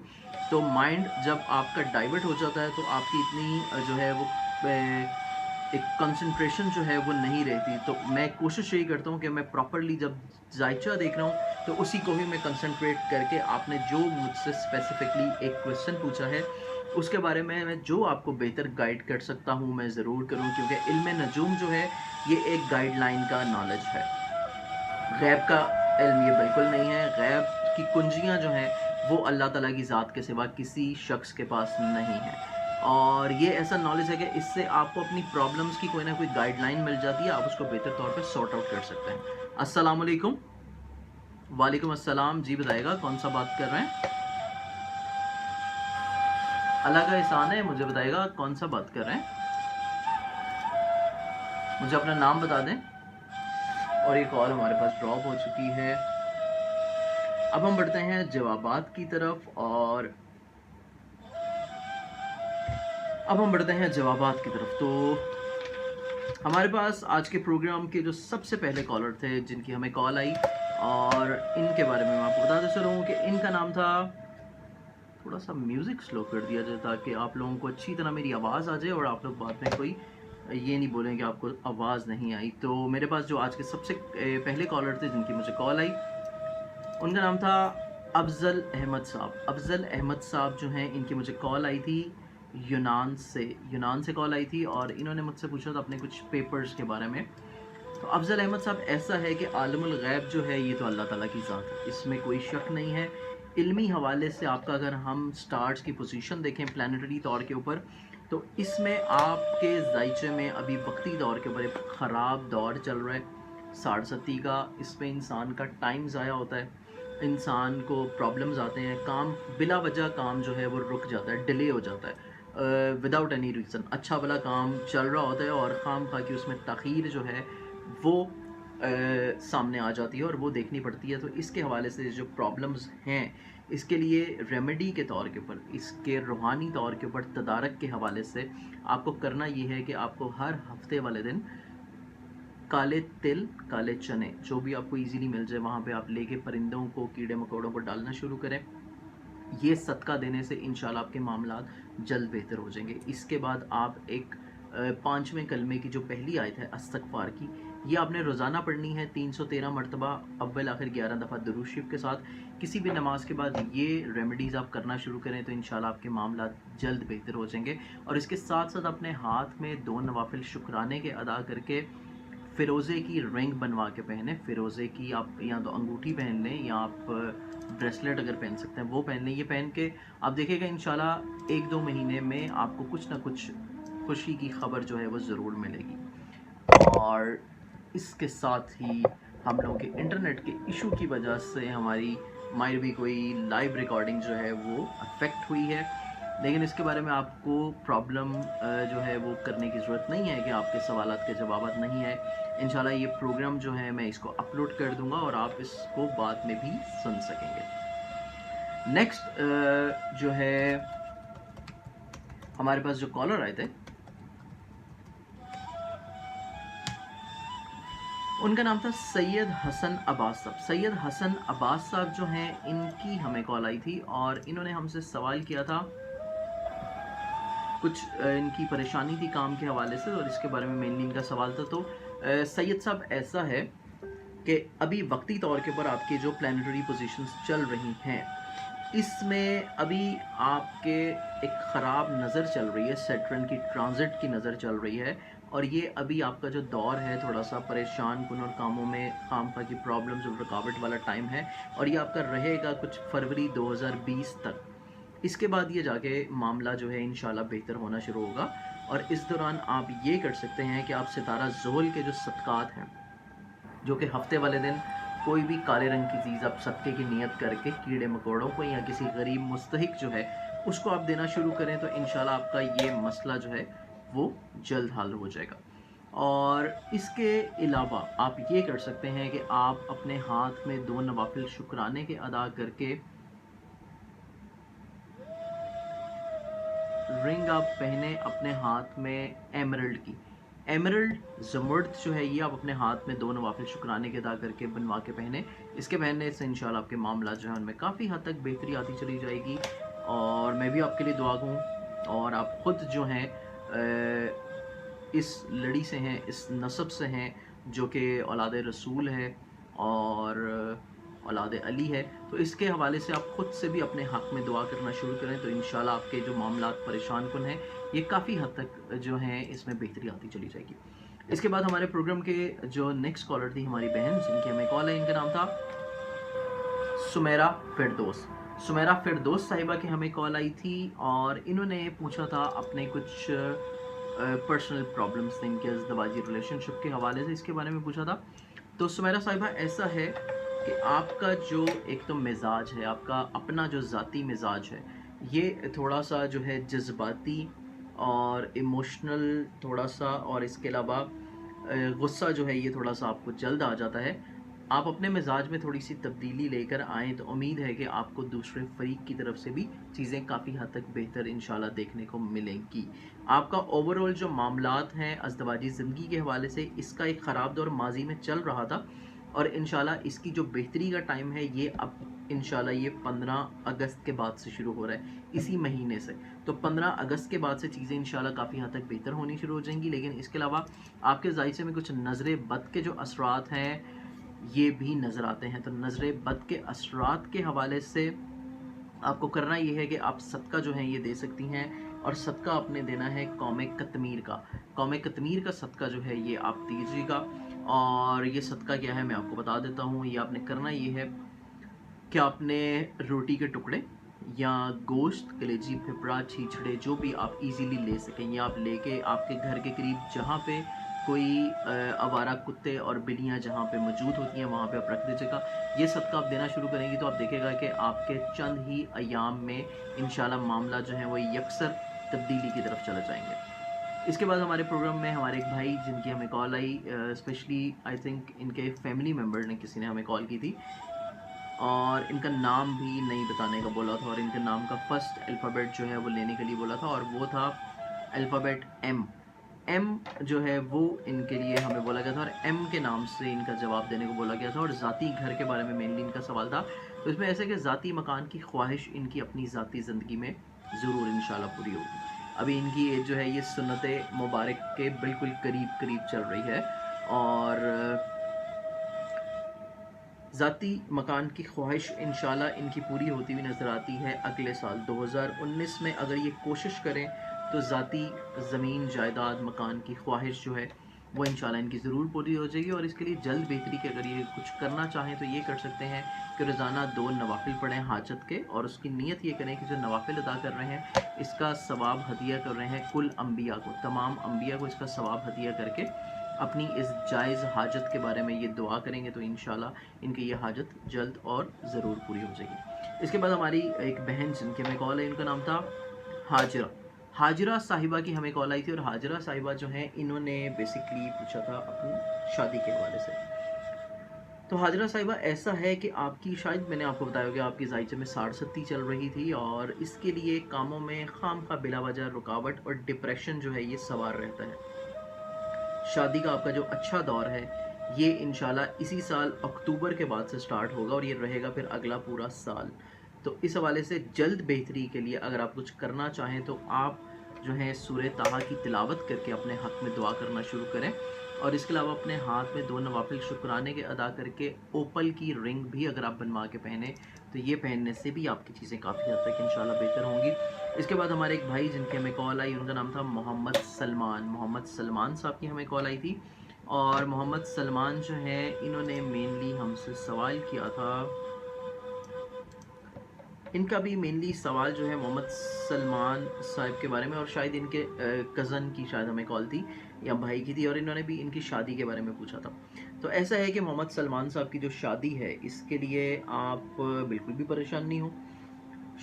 A: तो माइंड जब आपका डाइवर्ट हो जाता है तो आपकी इतनी जो है वो एक कंसंट्रेशन जो है वो नहीं रहती। तो मैं कोशिश यही करता हूँ कि मैं प्रॉपर्ली जब जायचा देख रहा हूँ तो उसी को ही मैं कंसंट्रेट करके, आपने जो मुझसे स्पेसिफिकली एक क्वेश्चन पूछा है उसके बारे में मैं जो आपको बेहतर गाइड कर सकता हूँ मैं ज़रूर करूँ, क्योंकि इल्म नजूम जो है ये एक गाइडलाइन का नॉलेज है, गैब का इल्म ये बिल्कुल नहीं है। गैब की कुंजियाँ जो हैं वो अल्लाह ताला की ज़ात के सिवा किसी शख्स के पास नहीं है, और ये ऐसा नॉलेज है कि इससे आपको अपनी प्रॉब्लम्स की कोई ना कोई गाइडलाइन मिल जाती है, आप उसको बेहतर तौर पे सॉर्ट आउट कर सकते हैं। अस्सलाम वालेकुम। वालेकुम अस्सलाम। जी बताइएगा कौन सा बात कर रहे हैं? अल्लाह का एहसान है, मुझे बताइएगा कौन सा बात कर रहे हैं? मुझे अपना नाम बता दें। और ये कॉल हमारे पास ड्रॉप हो चुकी है। अब हम बढ़ते हैं जवाबात की तरफ, और तो हमारे पास आज के प्रोग्राम के जो सबसे पहले कॉलर थे जिनकी हमें कॉल आई, और इनके बारे में मैं आपको बताते चलूँ कि इनका नाम था, थोड़ा सा म्यूज़िक स्लो कर दिया जाए ताकि आप लोगों को अच्छी तरह मेरी आवाज़ आ जाए और आप लोग बाद में कोई ये नहीं बोलें कि आपको आवाज़ नहीं आई। तो मेरे पास जो आज के सबसे पहले कॉलर थे जिनकी मुझे कॉल आई, उनका नाम था अफ़ज़ल अहमद साहब। अफ़ज़ल अहमद साहब जो हैं, इनकी मुझे कॉल आई थी यूनान से कॉल आई थी, और इन्होंने मुझसे पूछा था अपने कुछ पेपर्स के बारे में। तो अफ़ज़ल अहमद साहब, ऐसा है कि आलमुल गैब जो है ये तो अल्लाह ताला की ज़ात है, इसमें कोई शक नहीं है। इल्मी हवाले से आपका अगर हम स्टार्स की पोजीशन देखें प्लानिटरी तौर के ऊपर, तो इसमें आपके जायचे में अभी वक्ती दौर के ऊपर एक ख़राब दौर चल रहा है, साढ़सती का। इसमें इंसान का टाइम ज़ाया होता है, इंसान को प्रॉब्लम्स आते हैं, काम बिला वजह काम जो है वो रुक जाता है, डिले हो जाता है विदाउट एनी रीज़न। अच्छा भला काम चल रहा होता है और खाम खा कि उसमें तख़ीर जो है वो सामने आ जाती है और वो देखनी पड़ती है। तो इसके हवाले से जो प्रॉब्लम्स हैं, इसके लिए रेमेडी के तौर के ऊपर, इसके रूहानी तौर के ऊपर तदारक के हवाले से आपको करना ये है कि आपको हर हफ्ते वाले दिन काले तिल, काले चने, जो भी आपको इजीली मिल जाए वहाँ पे आप लेके परिंदों को, कीड़े मकोड़ों को डालना शुरू करें। ये सदका देने से इंशाल्लाह आपके मामलात जल्द बेहतर हो जाएंगे। इसके बाद आप एक 5वें कलमे की जो पहली आयत है इस्तग़फ़ार की, ये आपने रोज़ाना पढ़नी है 313 मरतबा, अव्वल आखिर 11 दफ़ा दुरूद शरीफ के साथ। किसी भी नमाज के बाद ये रेमेडीज़ आप करना शुरू करें तो इंशाल्लाह आपके मामलात जल्द बेहतर हो जाएंगे। और इसके साथ साथ अपने हाथ में 2 नवाफिल शुक्राने के अदा करके फ़िरोज़े की रिंग बनवा के पहने। फ़िरोज़े की आप या तो अंगूठी पहन लें या आप ब्रेसलेट अगर पहन सकते हैं वो पहन लें। ये पहन के आप देखिएगा इंशाल्लाह 1-2 महीने में आपको कुछ ना कुछ खुशी की खबर जो है वो ज़रूर मिलेगी। और इसके साथ ही हम लोगों के इंटरनेट के इशू की वजह से हमारी माइट भी कोई लाइव रिकॉर्डिंग जो है वो अफेक्ट हुई है, लेकिन इसके बारे में आपको प्रॉब्लम जो है वो करने की ज़रूरत नहीं है कि आपके सवालात के जवाब नहीं है। इंशाल्लाह ये प्रोग्राम जो है मैं इसको अपलोड कर दूंगा और आप इसको बाद में भी सुन सकेंगे। नेक्स्ट जो है हमारे पास जो कॉलर आए थे, उनका नाम था सैयद हसन अब्बास साहब। सैयद हसन अब्बास साहब जो हैं, इनकी हमें कॉल आई थी और इन्होंने हमसे सवाल किया था। कुछ इनकी परेशानी थी काम के हवाले से और इसके बारे में मेनली इनका सवाल था। तो सैयद साहब, ऐसा है कि अभी वक्ती तौर के ऊपर आपकी जो प्लानिटरी पोजीशंस चल रही हैं, इसमें अभी आपके एक ख़राब नज़र चल रही है, सैटर्न की ट्रांजिट की नज़र चल रही है और ये अभी आपका जो दौर है थोड़ा सा परेशान कुन और कामों में खामखा की प्रॉब्लम्स और रुकावट वाला टाइम है और ये आपका रहेगा कुछ फरवरी 2020 तक। इसके बाद ये जाके मामला जो है इंशाल्लाह बेहतर होना शुरू होगा और इस दौरान आप ये कर सकते हैं कि आप सितारा ज़ोहल के जो सदक़ात हैं, जो कि हफ्ते वाले दिन कोई भी काले रंग की चीज़ आप सदक़े की नीयत करके कीड़े मकोड़ों को या किसी गरीब मुस्तहिक जो है उसको आप देना शुरू करें तो इंशाल्लाह आपका ये मसला जो है वो जल्द हल हो जाएगा। और इसके अलावा आप ये कर सकते हैं कि आप अपने हाथ में 2 नवाफिल शुक्राने के अदा करके रिंग आप पहने अपने हाथ में एमरल्ड की। एमरल्ड ज़मर्द जो है ये आप अपने हाथ में 2 नवाफिल शुक्राने के अदा करके बनवा के पहने। इसके पहनने से इंशाल्लाह आपके मामला जो है उनमें काफ़ी हद तक बेहतरी आती चली जाएगी और मैं भी आपके लिए दुआ दूँ। और आप ख़ुद जो हैं इस लड़ी से हैं, इस नस्ब से हैं जो कि औलाद रसूल है और औलाद अली है, तो इसके हवाले से आप ख़ुद से भी अपने हक़ में दुआ करना शुरू करें तो इंशाल्लाह आपके जो मामलात परेशान कुन हैं ये काफ़ी हद तक जो हैं इसमें बेहतरी आती चली जाएगी। इसके बाद हमारे प्रोग्राम के जो नेक्स्ट कॉलर थी हमारी बहन, जिनकी हमें कॉल है, इनका नाम था सुमेरा फिरदौस। सुमेरा फिरदौस साहिबा की हमें कॉल आई थी और इन्होंने पूछा था अपने कुछ पर्सनल प्रॉब्लम्स थे इनके अज़दवाजी रिलेशनशिप के हवाले से, इसके बारे में पूछा था। तो सुमेरा साहिबा, ऐसा है कि आपका जो एक तो मिजाज है, आपका अपना जो ज़ाती मिजाज है, ये थोड़ा सा जो है जज्बाती और इमोशनल थोड़ा सा, और इसके अलावा गुस्सा जो है ये थोड़ा सा आपको जल्द आ जाता है। आप अपने मिजाज में थोड़ी सी तब्दीली लेकर आएँ तो उम्मीद है कि आपको दूसरे फरीक की तरफ से भी चीज़ें काफ़ी हद तक बेहतर इंशाल्लाह देखने को मिलेंगी। आपका ओवरऑल जो मामलात हैं अज़दवाजी ज़िंदगी के हवाले से, इसका एक ख़राब दौर माजी में चल रहा था और इंशाल्लाह इसकी जो बेहतरी का टाइम है ये अब इंशाल्लाह ये 15 अगस्त के बाद से शुरू हो रहा है, इसी महीने से। तो 15 अगस्त के बाद से चीज़ें इंशाल्लाह काफ़ी हद तक बेहतर होनी शुरू हो जाएंगी। लेकिन इसके अलावा आपके ज़ाहिर में कुछ नज़र बद के जो असरात हैं ये भी नज़र आते हैं। तो नज़र बद के असरात के हवाले से आपको करना ये है कि आप सदका जो है ये दे सकती हैं और सदका आपने देना है कौम कतमीर का। कौम कतमीर का सदका जो है ये आप दीजिएगा और ये सदका क्या है मैं आपको बता देता हूँ। ये आपने करना ये है कि आपने रोटी के टुकड़े या गोश्त, कलेजी, फिपड़ा, छीछड़े जो भी आप इजीली ले सकें, ये आप लेके आपके घर के करीब जहाँ पे कोई आवारा कुत्ते और बिल्लियाँ जहाँ पे मौजूद होती हैं वहाँ पे आप रख दीजिएगा। ये सदका आप देना शुरू करेंगी तो आप देखेगा कि आपके चंद ही अयाम में इंशाल्लाह मामला जो है वो यकसर तब्दीली की तरफ चले जाएंगे। इसके बाद हमारे प्रोग्राम में हमारे एक भाई जिनकी हमें call I, specially I think इनके फैमिली मेम्बर ने किसी ने हमें कॉल की थी और इनका नाम भी नहीं बताने का बोला था और इनके नाम का फर्स्ट अल्फ़ाबेट जो है वो लेने के लिए बोला था और वो था अल्फ़ाबेट एम। एम जो है वो इनके लिए हमें बोला गया था और एम के नाम से इनका जवाब देने को बोला गया था और ज़ाती घर के बारे में मेनली इनका सवाल था। तो इसमें ऐसे कि ज़ाती मकान की ख्वाहिश इनकी अपनी ज़ाती ज़िंदगी में ज़रूर इंशाल्लाह पूरी होगी। अभी इनकी एज जो है ये सुन्नत मुबारक के बिल्कुल करीब करीब चल रही है और ज़ाती मकान की ख्वाहिश इंशाल्लाह इनकी पूरी होती हुई नज़र आती है अगले साल 2019 में। अगर ये कोशिश करें तो ज़ाती ज़मीन जायदाद मकान की ख्वाहिश जो है वो इंशाल्लाह इनकी ज़रूर पूरी हो जाएगी। और इसके लिए जल्द बेहतरी के अगर ये कुछ करना चाहें तो ये कर सकते हैं कि रोज़ाना 2 नवाफिल पढ़ें हाजत के और उसकी नीयत ये करें कि जो नवाफिल अदा कर रहे हैं इसका सवाब हदिया कर रहे हैं कुल अम्बिया को, तमाम अम्बिया को इसका सवाब हदिया करके अपनी इस जायज़ हाजत के बारे में ये दुआ करेंगे तो इंशाल्लाह इनकी ये हाजत जल्द और ज़रूर पूरी हो जाएगी। इसके बाद हमारी एक बहन जिनके हमें कॉल है, इनका नाम था हाजिरा। हाजिरा साहिबा की हमें कॉल आई थी और हाजिरा साहिबा जो हैं इन्होंने बेसिकली पूछा था अपनी शादी के हवाले से। तो हाजिरा साहिबा, ऐसा है कि आपकी, शायद मैंने आपको बताया कि आपकी जायचे में 60-70 चल रही थी और इसके लिए कामों में खामखा बिला वजह रुकावट और डिप्रेशन जो है ये सवार रहता है। शादी का आपका जो अच्छा दौर है ये इंशाल्लाह इसी साल अक्टूबर के बाद से स्टार्ट होगा और ये रहेगा फिर अगला पूरा साल। तो इस हवाले से जल्द बेहतरी के लिए अगर आप कुछ करना चाहें तो आप जो है सूरह ताहा की तिलावत करके अपने हक़ में दुआ करना शुरू करें, और इसके अलावा अपने हाथ में 2 नवाफिल शुक्राने के अदा करके ओपल की रिंग भी अगर आप बनवा के पहने तो ये पहनने से भी आपकी चीज़ें काफ़ी हद तक इंशाल्लाह बेहतर होंगी। इसके बाद हमारे एक भाई जिनकी हमें कॉल आई, उनका नाम था मोहम्मद सलमान साहब की हमें कॉल आई थी। और मोहम्मद सलमान जो है इन्होंने मेनली हमसे सवाल किया था, इनका भी मेनली सवाल जो है मोहम्मद सलमान साहब के बारे में, और शायद इनके कज़न की शायद हमें कॉल थी या भाई की थी, और इन्होंने भी इनकी शादी के बारे में पूछा था। तो ऐसा है कि मोहम्मद सलमान साहब की जो शादी है इसके लिए आप बिल्कुल भी परेशान नहीं हो।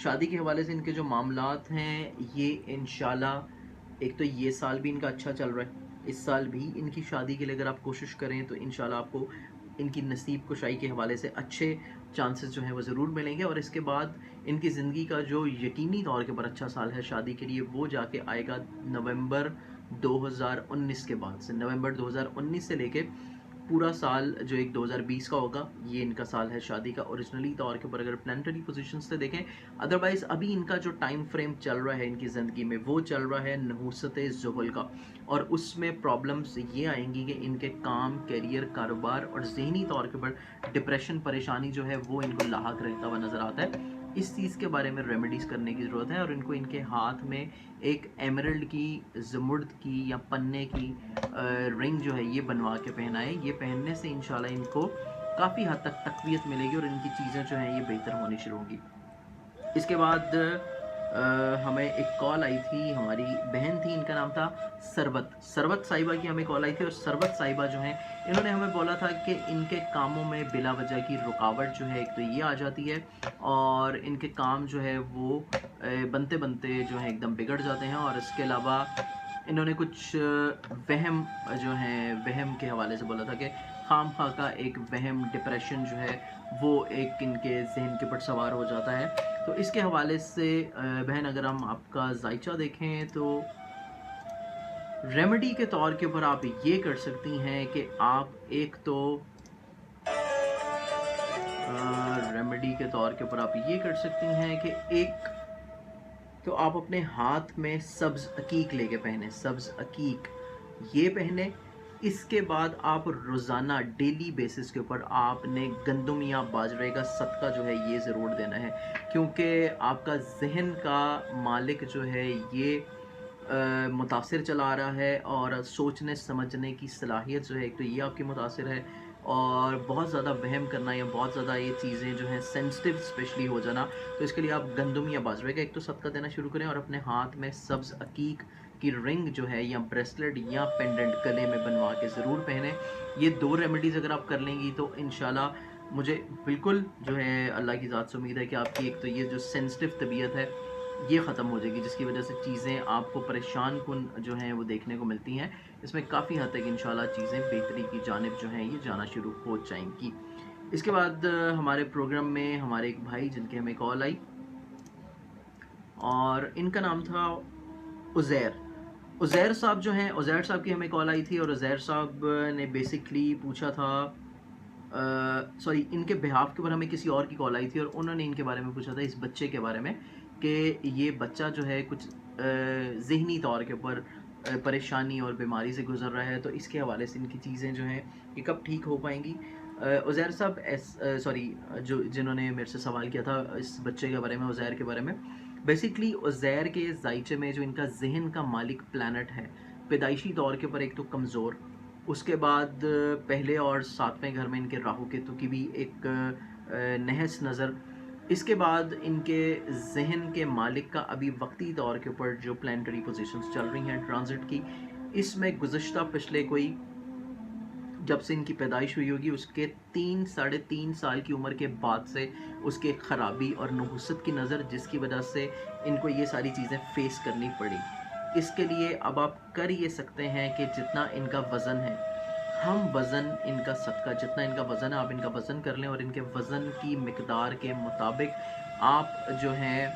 A: शादी के हवाले से इनके जो मामलात हैं ये इंशाल्लाह, एक तो ये साल भी इनका अच्छा चल रहा है, इस साल भी इनकी शादी के लिए अगर आप कोशिश करें तो इंशाल्लाह आपको इनकी नसीब कुशाई के हवाले से अच्छे चांसेस जो हैं वो ज़रूर मिलेंगे। और इसके बाद इनकी ज़िंदगी का जो यकीनी तौर के ऊपर अच्छा साल है शादी के लिए वो जाके आएगा नवंबर 2019 के बाद से। नवंबर 2019 से लेके पूरा साल जो एक 2020 का होगा ये इनका साल है शादी का ओरिजिनली तौर के ऊपर अगर प्लानिटरी पोजीशन से देखें। अदरवाइज़ अभी इनका जो टाइम फ्रेम चल रहा है इनकी ज़िंदगी में वो चल रहा है नहूसत ज़ुहल का, और उसमें प्रॉब्लम्स ये आएंगी कि इनके काम, करियर, कारोबार और ज़हनी तौर के ऊपर डिप्रेशन, परेशानी जो है वो इनको लाहक रहता हुआ नज़र आता है। इस चीज़ के बारे में रेमेडीज़ करने की ज़रूरत है, और इनको इनके हाथ में एक एमरल्ड की, ज़मुर्द की या पन्ने की रिंग जो है ये बनवा के पहनाएं। ये पहनने से इंशाल्लाह इनको काफ़ी हद तक तक़वियत मिलेगी और इनकी चीज़ें जो हैं ये बेहतर होनी शुरू होंगी। इसके बाद हमें एक कॉल आई थी, हमारी बहन थी, इनका नाम था सरवत साहिबा की हमें कॉल आई थी। और सरवत साहिबा जो हैं इन्होंने हमें बोला था कि इनके कामों में बिला वजह की रुकावट जो है एक तो ये आ जाती है, और इनके काम जो है वो बनते बनते जो है एकदम बिगड़ जाते हैं। और इसके अलावा इन्होंने कुछ वहम जो हैं वहम के हवाले से बोला था कि खाम खा का एक वहम, डिप्रेशन जो है वो एक इनके जहन के ऊपर सवार हो जाता है। तो इसके हवाले से बहन अगर हम आपका जायचा देखें तो रेमेडी के तौर के ऊपर आप ये कर सकती हैं कि आप एक तो रेमेडी के तौर के ऊपर आप ये कर सकती हैं कि एक तो आप अपने हाथ में सब्ज़ अकीक लेके पहने, सब्ज़ अकीक ये पहने। इसके बाद आप रोज़ाना डेली बेसिस के ऊपर आपने गंदम या बाजरे का सदका जो है ये ज़रूर देना है, क्योंकि आपका जहन का मालिक जो है ये मुतासिर चला आ रहा है, और सोचने समझने की सलाहियत जो है एक तो ये आपकी मुतासिर है, और बहुत ज़्यादा वहम करना या बहुत ज़्यादा ये चीज़ें जो हैं सेंसिटिव स्पेशली हो जाना, तो इसके लिए आप गंदम या बाजरे का एक तो सदका देना शुरू करें, और अपने हाथ में सब्ज़ अकीक की रिंग जो है या ब्रेसलेट या पेंडेंट गले में बनवा के ज़रूर पहने। ये 2 रेमेडीज़ अगर आप कर लेंगी तो इंशाल्लाह मुझे बिल्कुल जो है अल्लाह की ज़ात से उम्मीद है कि आपकी एक तो ये जो सेंसिटिव तबीयत है ये ख़त्म हो जाएगी, जिसकी वजह से चीज़ें आपको परेशान कुन जो हैं वो देखने को मिलती हैं। इसमें काफ़ी हद तक इंशाल्लाह चीज़ें बेहतरी की जानिब जो हैं ये जाना शुरू हो जाएंगी। इसके बाद हमारे प्रोग्राम में हमारे एक भाई जिनकी हमें कॉल आई, और इनका नाम था उज़ैर साहब जो हैं, उज़ैर साहब की हमें कॉल आई थी, और उज़ैर साहब ने बेसिकली पूछा था, सॉरी इनके बिहाफ के ऊपर हमें किसी और की कॉल आई थी, और उन्होंने इनके बारे में पूछा था, इस बच्चे के बारे में, कि ये बच्चा जो है कुछ ज़हनी तौर के ऊपर परेशानी और बीमारी से गुज़र रहा है, तो इसके हवाले से इनकी चीज़ें जो हैं ये कब ठीक हो पाएंगी। उज़ैर साहब सॉरी जो जिन्होंने मेरे से सवाल किया था इस बच्चे के बारे में, उज़ैर के बारे में, बेसिकली उज़ैर के जायचे में जो इनका जहन का मालिक प्लैनेट है पैदाइशी तौर के ऊपर एक तो कमज़ोर, उसके बाद पहले और 7वें घर में इनके राहु केतु की भी एक नहस नज़र, इसके बाद इनके जहन के मालिक का अभी वक्ती तौर के ऊपर जो प्लानिटरी पोजीशंस चल रही हैं ट्रांजिट की, इसमें गुज़श्ता पिछले कोई जब से इनकी पैदाइश हुई होगी उसके 3-3.5 साल की उम्र के बाद से उसके ख़राबी और नहुसत की नज़र, जिसकी वजह से इनको ये सारी चीज़ें फ़ेस करनी पड़ी। इसके लिए अब आप कर ये सकते हैं कि जितना इनका वज़न है, हम वज़न इनका सदका, जितना इनका वज़न है आप इनका वज़न कर लें, और इनके वज़न की मिकदार के मुताबिक आप जो है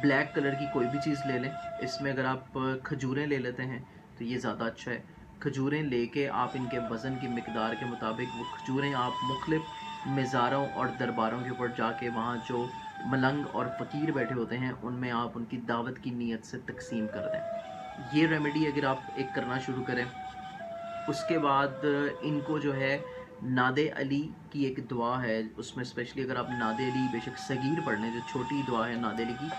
A: ब्लैक कलर की कोई भी चीज़ ले लें। इसमें अगर आप खजूरें ले लेते हैं तो ये ज़्यादा अच्छा है। खजूरें लेके आप इनके वज़न की मिकदार के मुताबिक वो खजूरें आप मुख्तलिफ़ मज़ारों और दरबारों के ऊपर जाके वहाँ जो मलंग और फ़कीर बैठे होते हैं उनमें आप उनकी दावत की नीयत से तकसीम कर दें। ये रेमेडी अगर आप एक करना शुरू करें, उसके बाद इनको जो है नादे अली की एक दुआ है, उसमें स्पेशली अगर आप नादे अली बेशक सगीर पढ़ लें, जो छोटी दुआ है नादे अली की,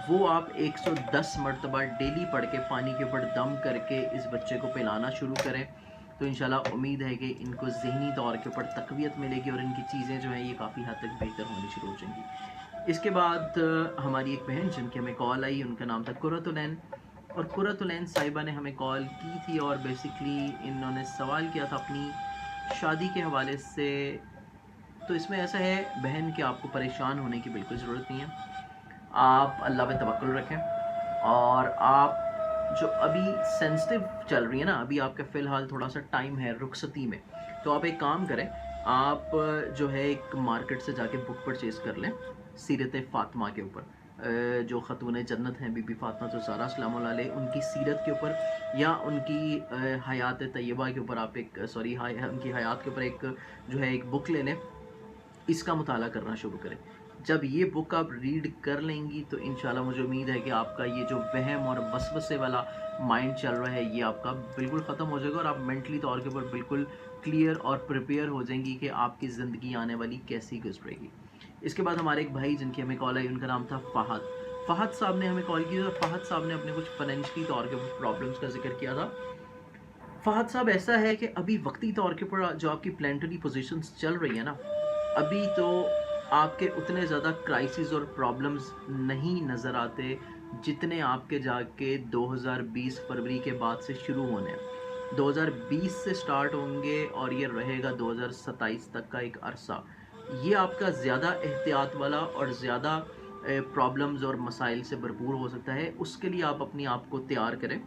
A: वो आप 110 मरतबा डेली पढ़ के पानी के ऊपर दम करके इस बच्चे को पिलाना शुरू करें, तो इंशाल्लाह उम्मीद है कि इनको ज़हनी तौर के ऊपर तक़वियत मिलेगी और इनकी चीज़ें जो हैं ये काफ़ी हद तक बेहतर होनी शुरू हो जाएंगी। इसके बाद हमारी एक बहन जिनकी हमें कॉल आई, उनका नाम था कुर्रतुलैन, और कुर्रतुलैन साहिबा ने हमें कॉल की थी और बेसिकली इन्होंने सवाल किया था अपनी शादी के हवाले से। तो इसमें ऐसा है बहन कि आपको परेशान होने की बिल्कुल ज़रूरत नहीं है। आप अल्लाह पे तवक्कुल रखें और आप जो अभी सेंसिटिव चल रही है ना, अभी आपका फ़िलहाल थोड़ा सा टाइम है रुखसती में, तो आप एक काम करें, आप जो है एक मार्केट से जाके बुक परचेज़ कर लें सीरत फ़ातिमा के ऊपर। जो ख़तून जन्नत हैं बीबी फ़ातिमा ज़हरा सलामुल्लाह अलैहा, उनकी सीरत के ऊपर या उनकी हयात तय्यबा के ऊपर आप एक उनकी हयात के ऊपर एक जो है एक बुक ले लें, इसका मुताला करना शुरू करें। जब ये बुक आप रीड कर लेंगी तो इंशाल्लाह मुझे उम्मीद है कि आपका ये जो वहम और वसवसे वाला माइंड चल रहा है ये आपका बिल्कुल ख़त्म हो जाएगा और आप मेंटली तौर के ऊपर बिल्कुल क्लियर और प्रिपेयर हो जाएंगी कि आपकी ज़िंदगी आने वाली कैसी गुजरेगी। इसके बाद हमारे एक भाई जिनकी हमें कॉल आई, उनका नाम था फ़हद। फ़हद साहब ने हमें कॉल की और फ़हद साहब ने अपने कुछ फाइनेंशियली तौर के ऊपर प्रॉब्लम्स का जिक्र किया था। फ़हद साहब ऐसा है कि अभी वक्ती तौर के ऊपर जो आपकी प्लानिटरी पोजीशंस चल रही है ना, अभी तो आपके उतने ज़्यादा क्राइसिस और प्रॉब्लम्स नहीं नज़र आते जितने आपके जाके 2020 फरवरी के बाद से शुरू होने हैं। 2020 से स्टार्ट होंगे और ये रहेगा 2027 तक का एक अरसा। ये आपका ज़्यादा एहतियात वाला और ज़्यादा प्रॉब्लम्स और मसाइल से भरपूर हो सकता है। उसके लिए आप अपने आप को तैयार करें,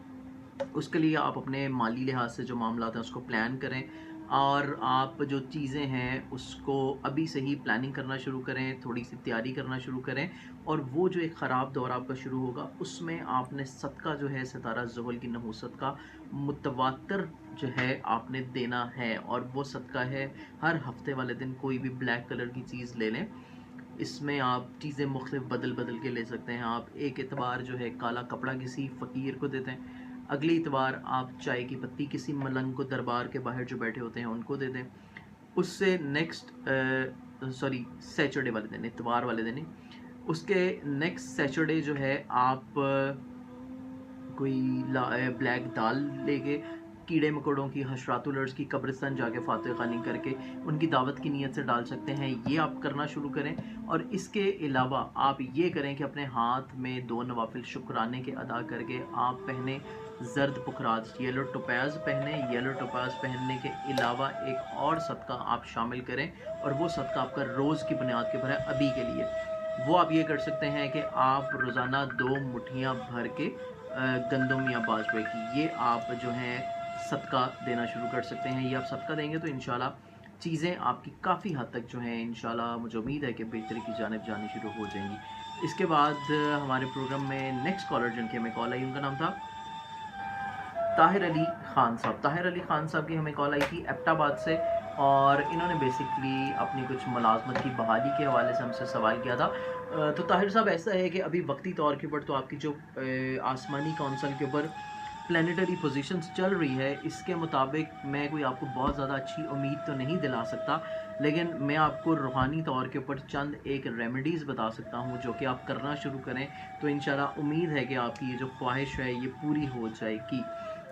A: उसके लिए आप अपने माली लिहाज से जो मामलात हैं उसको प्लान करें और आप जो चीज़ें हैं उसको अभी से ही प्लानिंग करना शुरू करें, थोड़ी सी तैयारी करना शुरू करें। और वो जो एक ख़राब दौर आपका शुरू होगा उसमें आपने सदका जो है सितारा ज़ुहल की नहूसत का मुतवातर जो है आपने देना है, और वो सदका है हर हफ्ते वाले दिन कोई भी ब्लैक कलर की चीज़ ले लें। इसमें आप चीज़ें मुख्तलिफ बदल बदल के ले सकते हैं। आप एक एतबार जो है काला कपड़ा किसी फ़कीर को देते हैं, अगली इतवार आप चाय की पत्ती किसी मलंग को दरबार के बाहर जो बैठे होते हैं उनको दे दें। उससे नेक्स्ट सैटरडे वाले दिन, इतवार वाले दिन ही, उसके नेक्स्ट सैटरडे जो है आप कोई ब्लैक दाल लेके कीड़े मकोड़ों की, हशरातुल अर्ज़ की कब्रिस्तान जाके फातिहा ख़ानी करके उनकी दावत की नीयत से डाल सकते हैं। ये आप करना शुरू करें और इसके अलावा आप ये करें कि अपने हाथ में 2 नवाफिल शुक्राने के अदा करके आप पहने ज़र्द पुखराज, येलो टोपैज़ पहने। येलो टोपैज़ पहनने के अलावा एक और सदका आप शामिल करें और वो सदका आपका रोज़ की बुनियाद के ऊपर है अभी के लिए। वो आप ये कर सकते हैं कि आप रोज़ाना 2 मुट्ठियाँ भर के गंदम या बाजरे की, ये आप जो हैं सदका देना शुरू कर सकते हैं। ये आप सदका देंगे तो इंशाल्लाह चीज़ें आपकी काफ़ी हद तक जो हैं इंशाल्लाह मुझे उम्मीद है कि बेहतरी की जानिब जानी शुरू हो जाएंगी। इसके बाद हमारे प्रोग्राम में नेक्स्ट कॉलर जिनकी हमें कॉल आई, उनका नाम था ताहिर अली ख़ान साहब। ताहिर अली ख़ान साहब की हमें कॉल आई थी एबटाबाद से और इन्होंने बेसिकली अपनी कुछ मुलाजमत की बहाली के हवाले से हमसे सवाल किया था। तो ताहिर साहब ऐसा है कि अभी वक्ती तौर के ऊपर तो आपकी जो आसमानी कौंसल के ऊपर प्लानिटरी पोजीशंस चल रही है, इसके मुताबिक मैं कोई आपको बहुत ज़्यादा अच्छी उम्मीद तो नहीं दिला सकता, लेकिन मैं आपको रूहानी तौर के ऊपर चंद एक रेमेडीज़ बता सकता हूँ जो कि आप करना शुरू करें तो इंशाल्लाह उम्मीद है कि आपकी ये जो ख्वाहिश है ये पूरी हो जाएगी।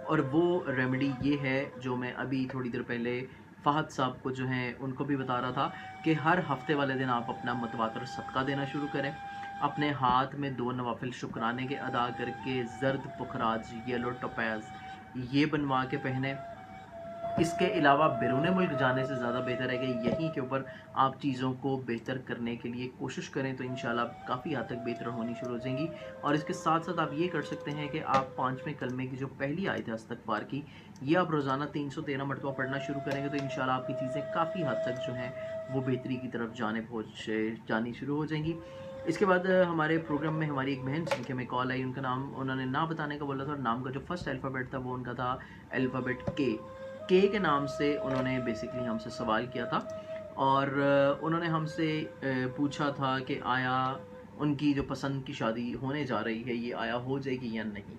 A: और वो रेमेडी ये है जो मैं अभी थोड़ी देर पहले फ़हद साहब को जो हैं उनको भी बता रहा था कि हर हफ्ते वाले दिन आप अपना मतवातर सदका देना शुरू करें। अपने हाथ में 2 नवाफिल शुक्राने के अदा करके ज़र्द पुखराज, येलो टोपैज़ ये बनवा के पहने। इसके अलावा बैरून मुल्क जाने से ज़्यादा बेहतर है कि यहीं के ऊपर आप चीज़ों को बेहतर करने के लिए कोशिश करें तो इंशाल्लाह काफ़ी हद तक बेहतर होनी शुरू हो जाएंगी। और इसके साथ साथ आप ये कर सकते हैं कि आप 5वें कलमे की जो पहली आयत है इस्तग़फ़ार की, ये आप रोज़ाना 313 मरतबा पढ़ना शुरू करेंगे तो इंशाल्लाह आपकी चीज़ें काफ़ी हद तक जो हैं वो बेहतरी की तरफ जानी शुरू हो जाएंगी। इसके बाद हमारे प्रोग्राम में हमारी एक बहन जिनके हमें कॉल आई, उनका नाम उन्होंने ना बताने का बोला था, और नाम का जो फर्स्ट अल्फ़ाबेट था वो उनका था अल्फ़ाबेट के के नाम से उन्होंने बेसिकली हमसे सवाल किया था। और उन्होंने हमसे पूछा था कि आया उनकी जो पसंद की शादी होने जा रही है ये आया हो जाएगी या नहीं।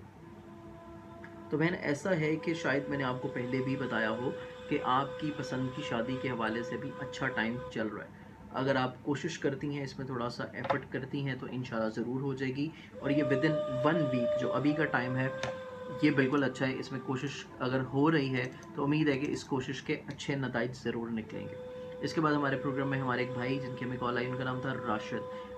A: तो बहन ऐसा है कि शायद मैंने आपको पहले भी बताया हो कि आपकी पसंद की शादी के हवाले से भी अच्छा टाइम चल रहा है। अगर आप कोशिश करती हैं, इसमें थोड़ा सा एफर्ट करती हैं, तो इंशाल्लाह ज़रूर हो जाएगी। और ये विदिन 1 वीक जो अभी का टाइम है ये बिल्कुल अच्छा है। इसमें कोशिश अगर हो रही है तो उम्मीद है कि इस कोशिश के अच्छे नताइज ज़रूर निकलेंगे। इसके बाद हमारे प्रोग्राम में हमारे एक भाई जिनकी हमें कॉल आई, उनका नाम था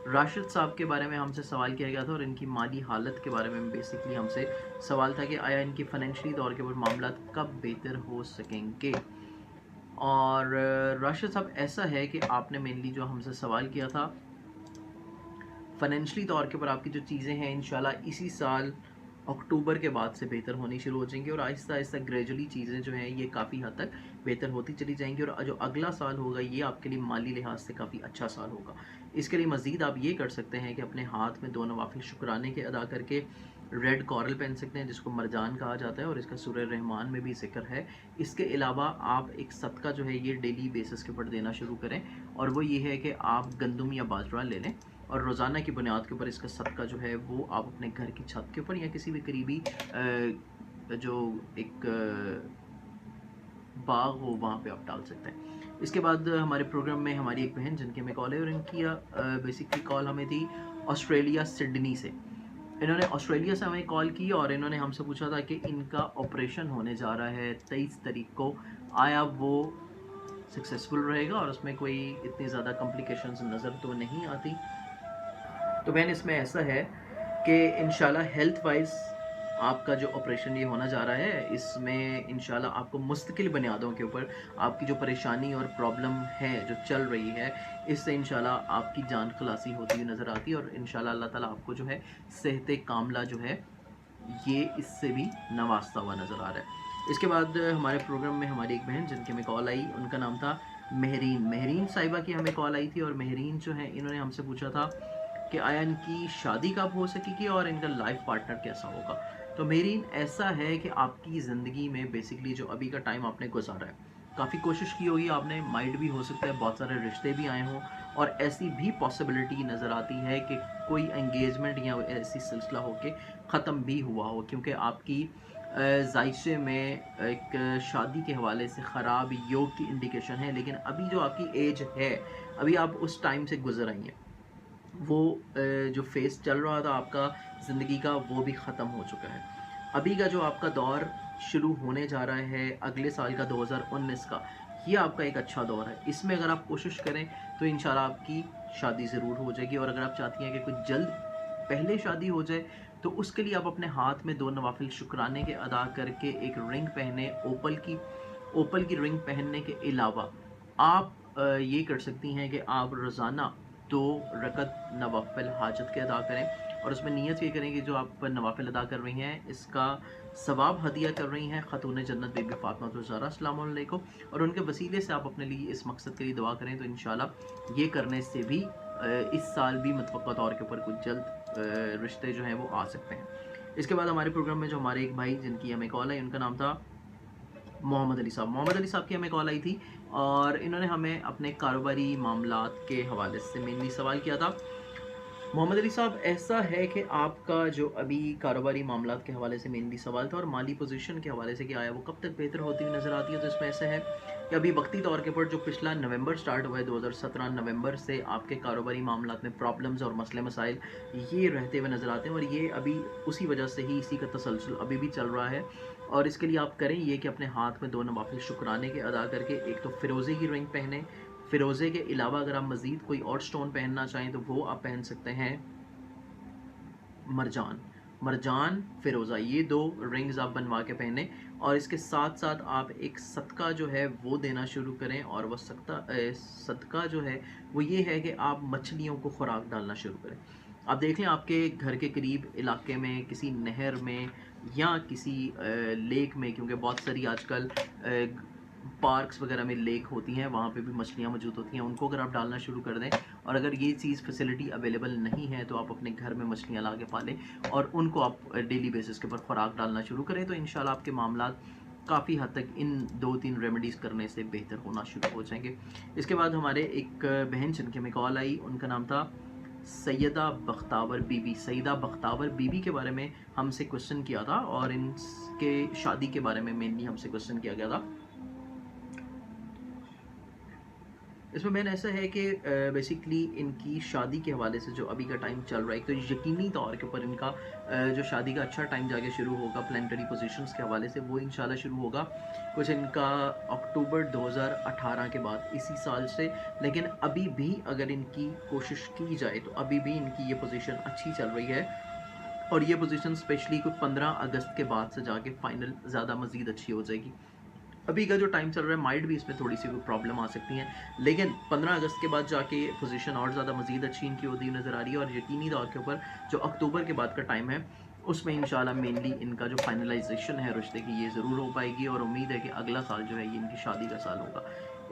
A: राशिद साहब के बारे में हमसे सवाल किया गया था, और इनकी माली हालत के बारे में बेसिकली हमसे सवाल था कि आया इनकी फाइनेंशियली तौर के ऊपर मामला कब बेहतर हो सकेंगे। और राशिद साहब ऐसा है कि आपने मेनली जो हमसे सवाल किया था फाइनेंशियली तौर के ऊपर आपकी जो चीज़ें हैं इंशाल्लाह इसी साल अक्टूबर के बाद से बेहतर होनी शुरू हो जाएंगी, और आहिस्ता आहिस्ता ग्रेजुअली चीज़ें जो हैं ये काफ़ी हद तक बेहतर होती चली जाएंगी। और जो अगला साल होगा ये आपके लिए माली लिहाज से काफ़ी अच्छा साल होगा। इसके लिए मज़ीद आप ये कर सकते हैं कि अपने हाथ में 2 नवाफिल शुक्राने के अदा करके रेड कॉरल पहन सकते हैं जिसको मरजान कहा जाता है, और इसका सूरह रहमान में भी जिक्र है। इसके अलावा आप एक सदका जो है ये डेली बेसिस के ऊपर देना शुरू करें, और वो ये है कि आप गंदम या बाजरा ले लें और रोज़ाना की बुनियाद के ऊपर इसका सदका जो है वो आप अपने घर की छत के ऊपर या किसी भी करीबी जो एक बाग हो वहाँ पे आप डाल सकते हैं। इसके बाद हमारे प्रोग्राम में हमारी एक बहन जिनकी हमें कॉल है, और इनकी बेसिकली कॉल हमें थी ऑस्ट्रेलिया सिडनी से। इन्होंने ऑस्ट्रेलिया से हमें कॉल की और इन्होंने हमसे पूछा था कि इनका ऑपरेशन होने जा रहा है 23 तारीख को, आया वो सक्सेसफुल रहेगा और उसमें कोई इतनी ज़्यादा कॉम्प्लिकेशंस नज़र तो नहीं आती। तो बहन इसमें ऐसा है कि इंशाल्लाह हेल्थ वाइज आपका जो ऑपरेशन ये होना जा रहा है इसमें इंशाल्लाह आपको मुस्तकिल बुनियादों के ऊपर आपकी जो परेशानी और प्रॉब्लम है जो चल रही है इससे इंशाल्लाह आपकी जान खलासी होती हुई नज़र आती है, और इंशाल्लाह अल्लाह ताला आपको जो है सेहत कामला जो है ये इससे भी नवाजता हुआ नज़र आ रहा है। इसके बाद हमारे प्रोग्राम में हमारी एक बहन जिनकी हमें कॉल आई, उनका नाम था महरीन साहिबा की हमें कॉल आई थी, और महरीन जो है इन्होंने हमसे पूछा था कि आया इनकी शादी कब हो सकेगी और इनका लाइफ पार्टनर कैसा होगा। तो मेरीन ऐसा है कि आपकी ज़िंदगी में बेसिकली जो अभी का टाइम आपने गुजारा है काफ़ी कोशिश की होगी आपने, माइंड भी हो सकता है बहुत सारे रिश्ते भी आए हों, और ऐसी भी पॉसिबिलिटी नज़र आती है कि कोई एंगेजमेंट या ऐसी सिलसिला हो के ख़त्म भी हुआ हो, क्योंकि आपकी जायशे में एक शादी के हवाले से ख़राब योग की इंडिकेशन है। लेकिन अभी जो आपकी एज है, अभी आप उस टाइम से गुजर आई हैं, वो जो फेस चल रहा था आपका ज़िंदगी का वो भी ख़त्म हो चुका है। अभी का जो आपका दौर शुरू होने जा रहा है अगले साल का 2019 का, ये आपका एक अच्छा दौर है। इसमें अगर आप कोशिश करें तो इंशाल्लाह आपकी शादी ज़रूर हो जाएगी। और अगर आप चाहती हैं कि कुछ जल्द पहले शादी हो जाए तो उसके लिए आप अपने हाथ में 2 नवाफिल शुक्राने के अदा करके एक रिंग पहने, ओपल की रिंग पहनने के अलावा आप ये कर सकती हैं कि आप रोज़ाना 2 रकत नवाफिल हाजत के अदा करें, और उसमें नियत ये करें कि जो आप नवाफिल अदा कर रही हैं इसका सवाब हदिया कर रही हैं ख़तून जन्नत बीबी फ़ातिमा ज़हरा अस्सलामु अलैकुम, और उनके वसीले से आप अपने लिए इस मकसद के लिए दुआ करें तो इंशाल्लाह ये करने से भी इस साल भी मुतवक्का तौर के ऊपर कुछ जल्द रिश्ते जो हैं वो आ सकते हैं। इसके बाद हमारे प्रोग्राम में जो हमारे एक भाई जिनकी हमें कॉल है, उनका नाम था मोहम्मद अली साहब की हमें कॉल आई थी, और इन्होंने हमें अपने कारोबारी मामलात के हवाले से मेनली सवाल किया था। मोहम्मद अली साहब ऐसा है कि आपका जो अभी कारोबारी मामलात के हवाले से मेनली सवाल था और माली पोजीशन के हवाले से कि आया वो कब तक बेहतर होती हुई नज़र आती है। तो इसमें ऐसा है कि अभी वक्ती तौर के ऊपर जो पिछला नवंबर स्टार्ट हुआ है 2017 नवंबर से आपके कारोबारी मामलात में प्रॉब्लम्स और मसले मसाइल ये रहते हुए नज़र आते हैं, और ये अभी उसी वजह से ही इसी का तसलसल अभी भी चल रहा है। और इसके लिए आप करें ये कि अपने हाथ में 2 नवाफिल शुक्राने के अदा करके एक तो फ़िरोज़े की रिंग पहने, फ़िरोज़े के अलावा अगर आप मज़ीद कोई और स्टोन पहनना चाहें तो वो आप पहन सकते हैं मरजान फ़िरोज़ा, ये 2 रिंग्स आप बनवा के पहने, और इसके साथ साथ आप एक सदका जो है वो देना शुरू करें। और वह सदका जो है वो ये है कि आप मछलियों को खुराक डालना शुरू करें। आप देख लें आपके घर के करीब इलाके में किसी नहर में या किसी लेक में, क्योंकि बहुत सारी आजकल पार्क्स वगैरह में लेक होती हैं, वहाँ पे भी मछलियाँ मौजूद होती हैं, उनको अगर आप डालना शुरू कर दें और अगर ये चीज़ फैसिलिटी अवेलेबल नहीं है तो आप अपने घर में मछलियाँ ला के पालें और उनको आप डेली बेसिस के ऊपर खुराक डालना शुरू करें, तो इंशाल्लाह आपके मामलात काफ़ी हद तक इन 2-3 रेमेडीज़ करने से बेहतर होना शुरू हो जाएंगे। इसके बाद हमारे एक बहन जिनकी हमें कॉल आई, उनका नाम था सैयदा बख्तावर बीबी। सैयदा बख्तावर बीबी के बारे में हमसे क्वेश्चन किया था और इनके शादी के बारे में मेनली हमसे क्वेश्चन किया गया था। इसमें मेन ऐसा है कि बेसिकली इनकी शादी के हवाले से जो अभी का टाइम चल रहा है, तो यकीनी तौर के ऊपर इनका जो शादी का अच्छा टाइम जाके शुरू होगा प्लानिटरी पोजीशंस के हवाले से, वो इंशाल्लाह शुरू होगा कुछ इनका अक्टूबर 2018 के बाद इसी साल से। लेकिन अभी भी अगर इनकी कोशिश की जाए तो अभी भी इनकी ये पोजीशन अच्छी चल रही है और ये पोजीशन स्पेशली कुछ 15 अगस्त के बाद से जाके फाइनल ज़्यादा मज़ीद अच्छी हो जाएगी। अभी का जो टाइम चल रहा है माइट भी इसमें थोड़ी सी कोई प्रॉब्लम आ सकती है, लेकिन 15 अगस्त के बाद जाके पोजीशन और ज़्यादा मज़ीद अच्छी इनकी होती हुई नज़र आ रही है। और यकीनी तौर के ऊपर जो अक्टूबर के बाद का टाइम है उसमें इंशाल्लाह मेनली इनका जो फाइनलाइजेशन है रिश्ते की ये ज़रूर हो पाएगी और उम्मीद है कि अगला साल जो है ये इनकी शादी का साल होगा।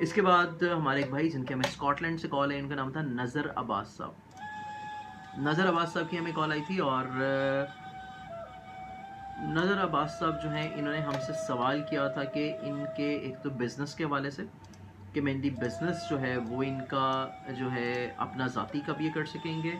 A: इसके बाद हमारे एक भाई जिनके हमें स्कॉटलैंड से कॉल है, उनका नाम था नज़र अब्बास साहब। नज़र अब्बास साहब की हमें कॉल आई थी और नज़र अब्बास साहब जो हैं इन्होंने हमसे सवाल किया था कि इनके एक तो बिज़नेस के हवाले से कि मेनली बिज़नेस जो है वो इनका जो है अपना ज़ाती कब ये कर सकेंगे।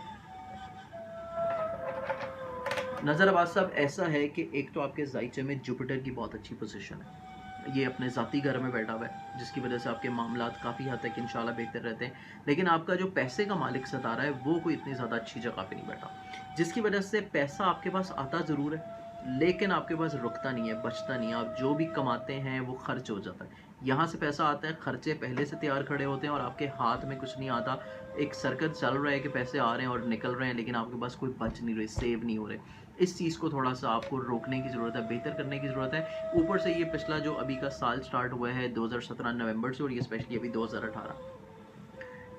A: नज़र अब्बास साहब ऐसा है कि एक तो आपके ज़ाइचे में जुपिटर की बहुत अच्छी पोजीशन है, ये अपने ज़ाती घर में बैठा हुआ है जिसकी वजह से आपके मामलात काफ़ी हद तक इंशाल्लाह बेहतर रहते हैं। लेकिन आपका जो पैसे का मालिक सितारा है वो कोई इतनी ज़्यादा अच्छी जगह पे नहीं बैठा, जिसकी वजह से पैसा आपके पास आता ज़रूर है लेकिन आपके पास रुकता नहीं है, बचता नहीं है। आप जो भी कमाते हैं वो खर्च हो जाता है। यहाँ से पैसा आता है, खर्चे पहले से तैयार खड़े होते हैं और आपके हाथ में कुछ नहीं आता। एक सर्कल चल रहा है कि पैसे आ रहे हैं और निकल रहे हैं लेकिन आपके पास कोई बच नहीं रहे, सेव नहीं हो रहे। इस चीज़ को थोड़ा सा आपको रोकने की ज़रूरत है, बेहतर करने की ज़रूरत है। ऊपर से ये पिछला जो अभी का साल स्टार्ट हुआ है 2017 नवंबर से और ये स्पेशली अभी 2018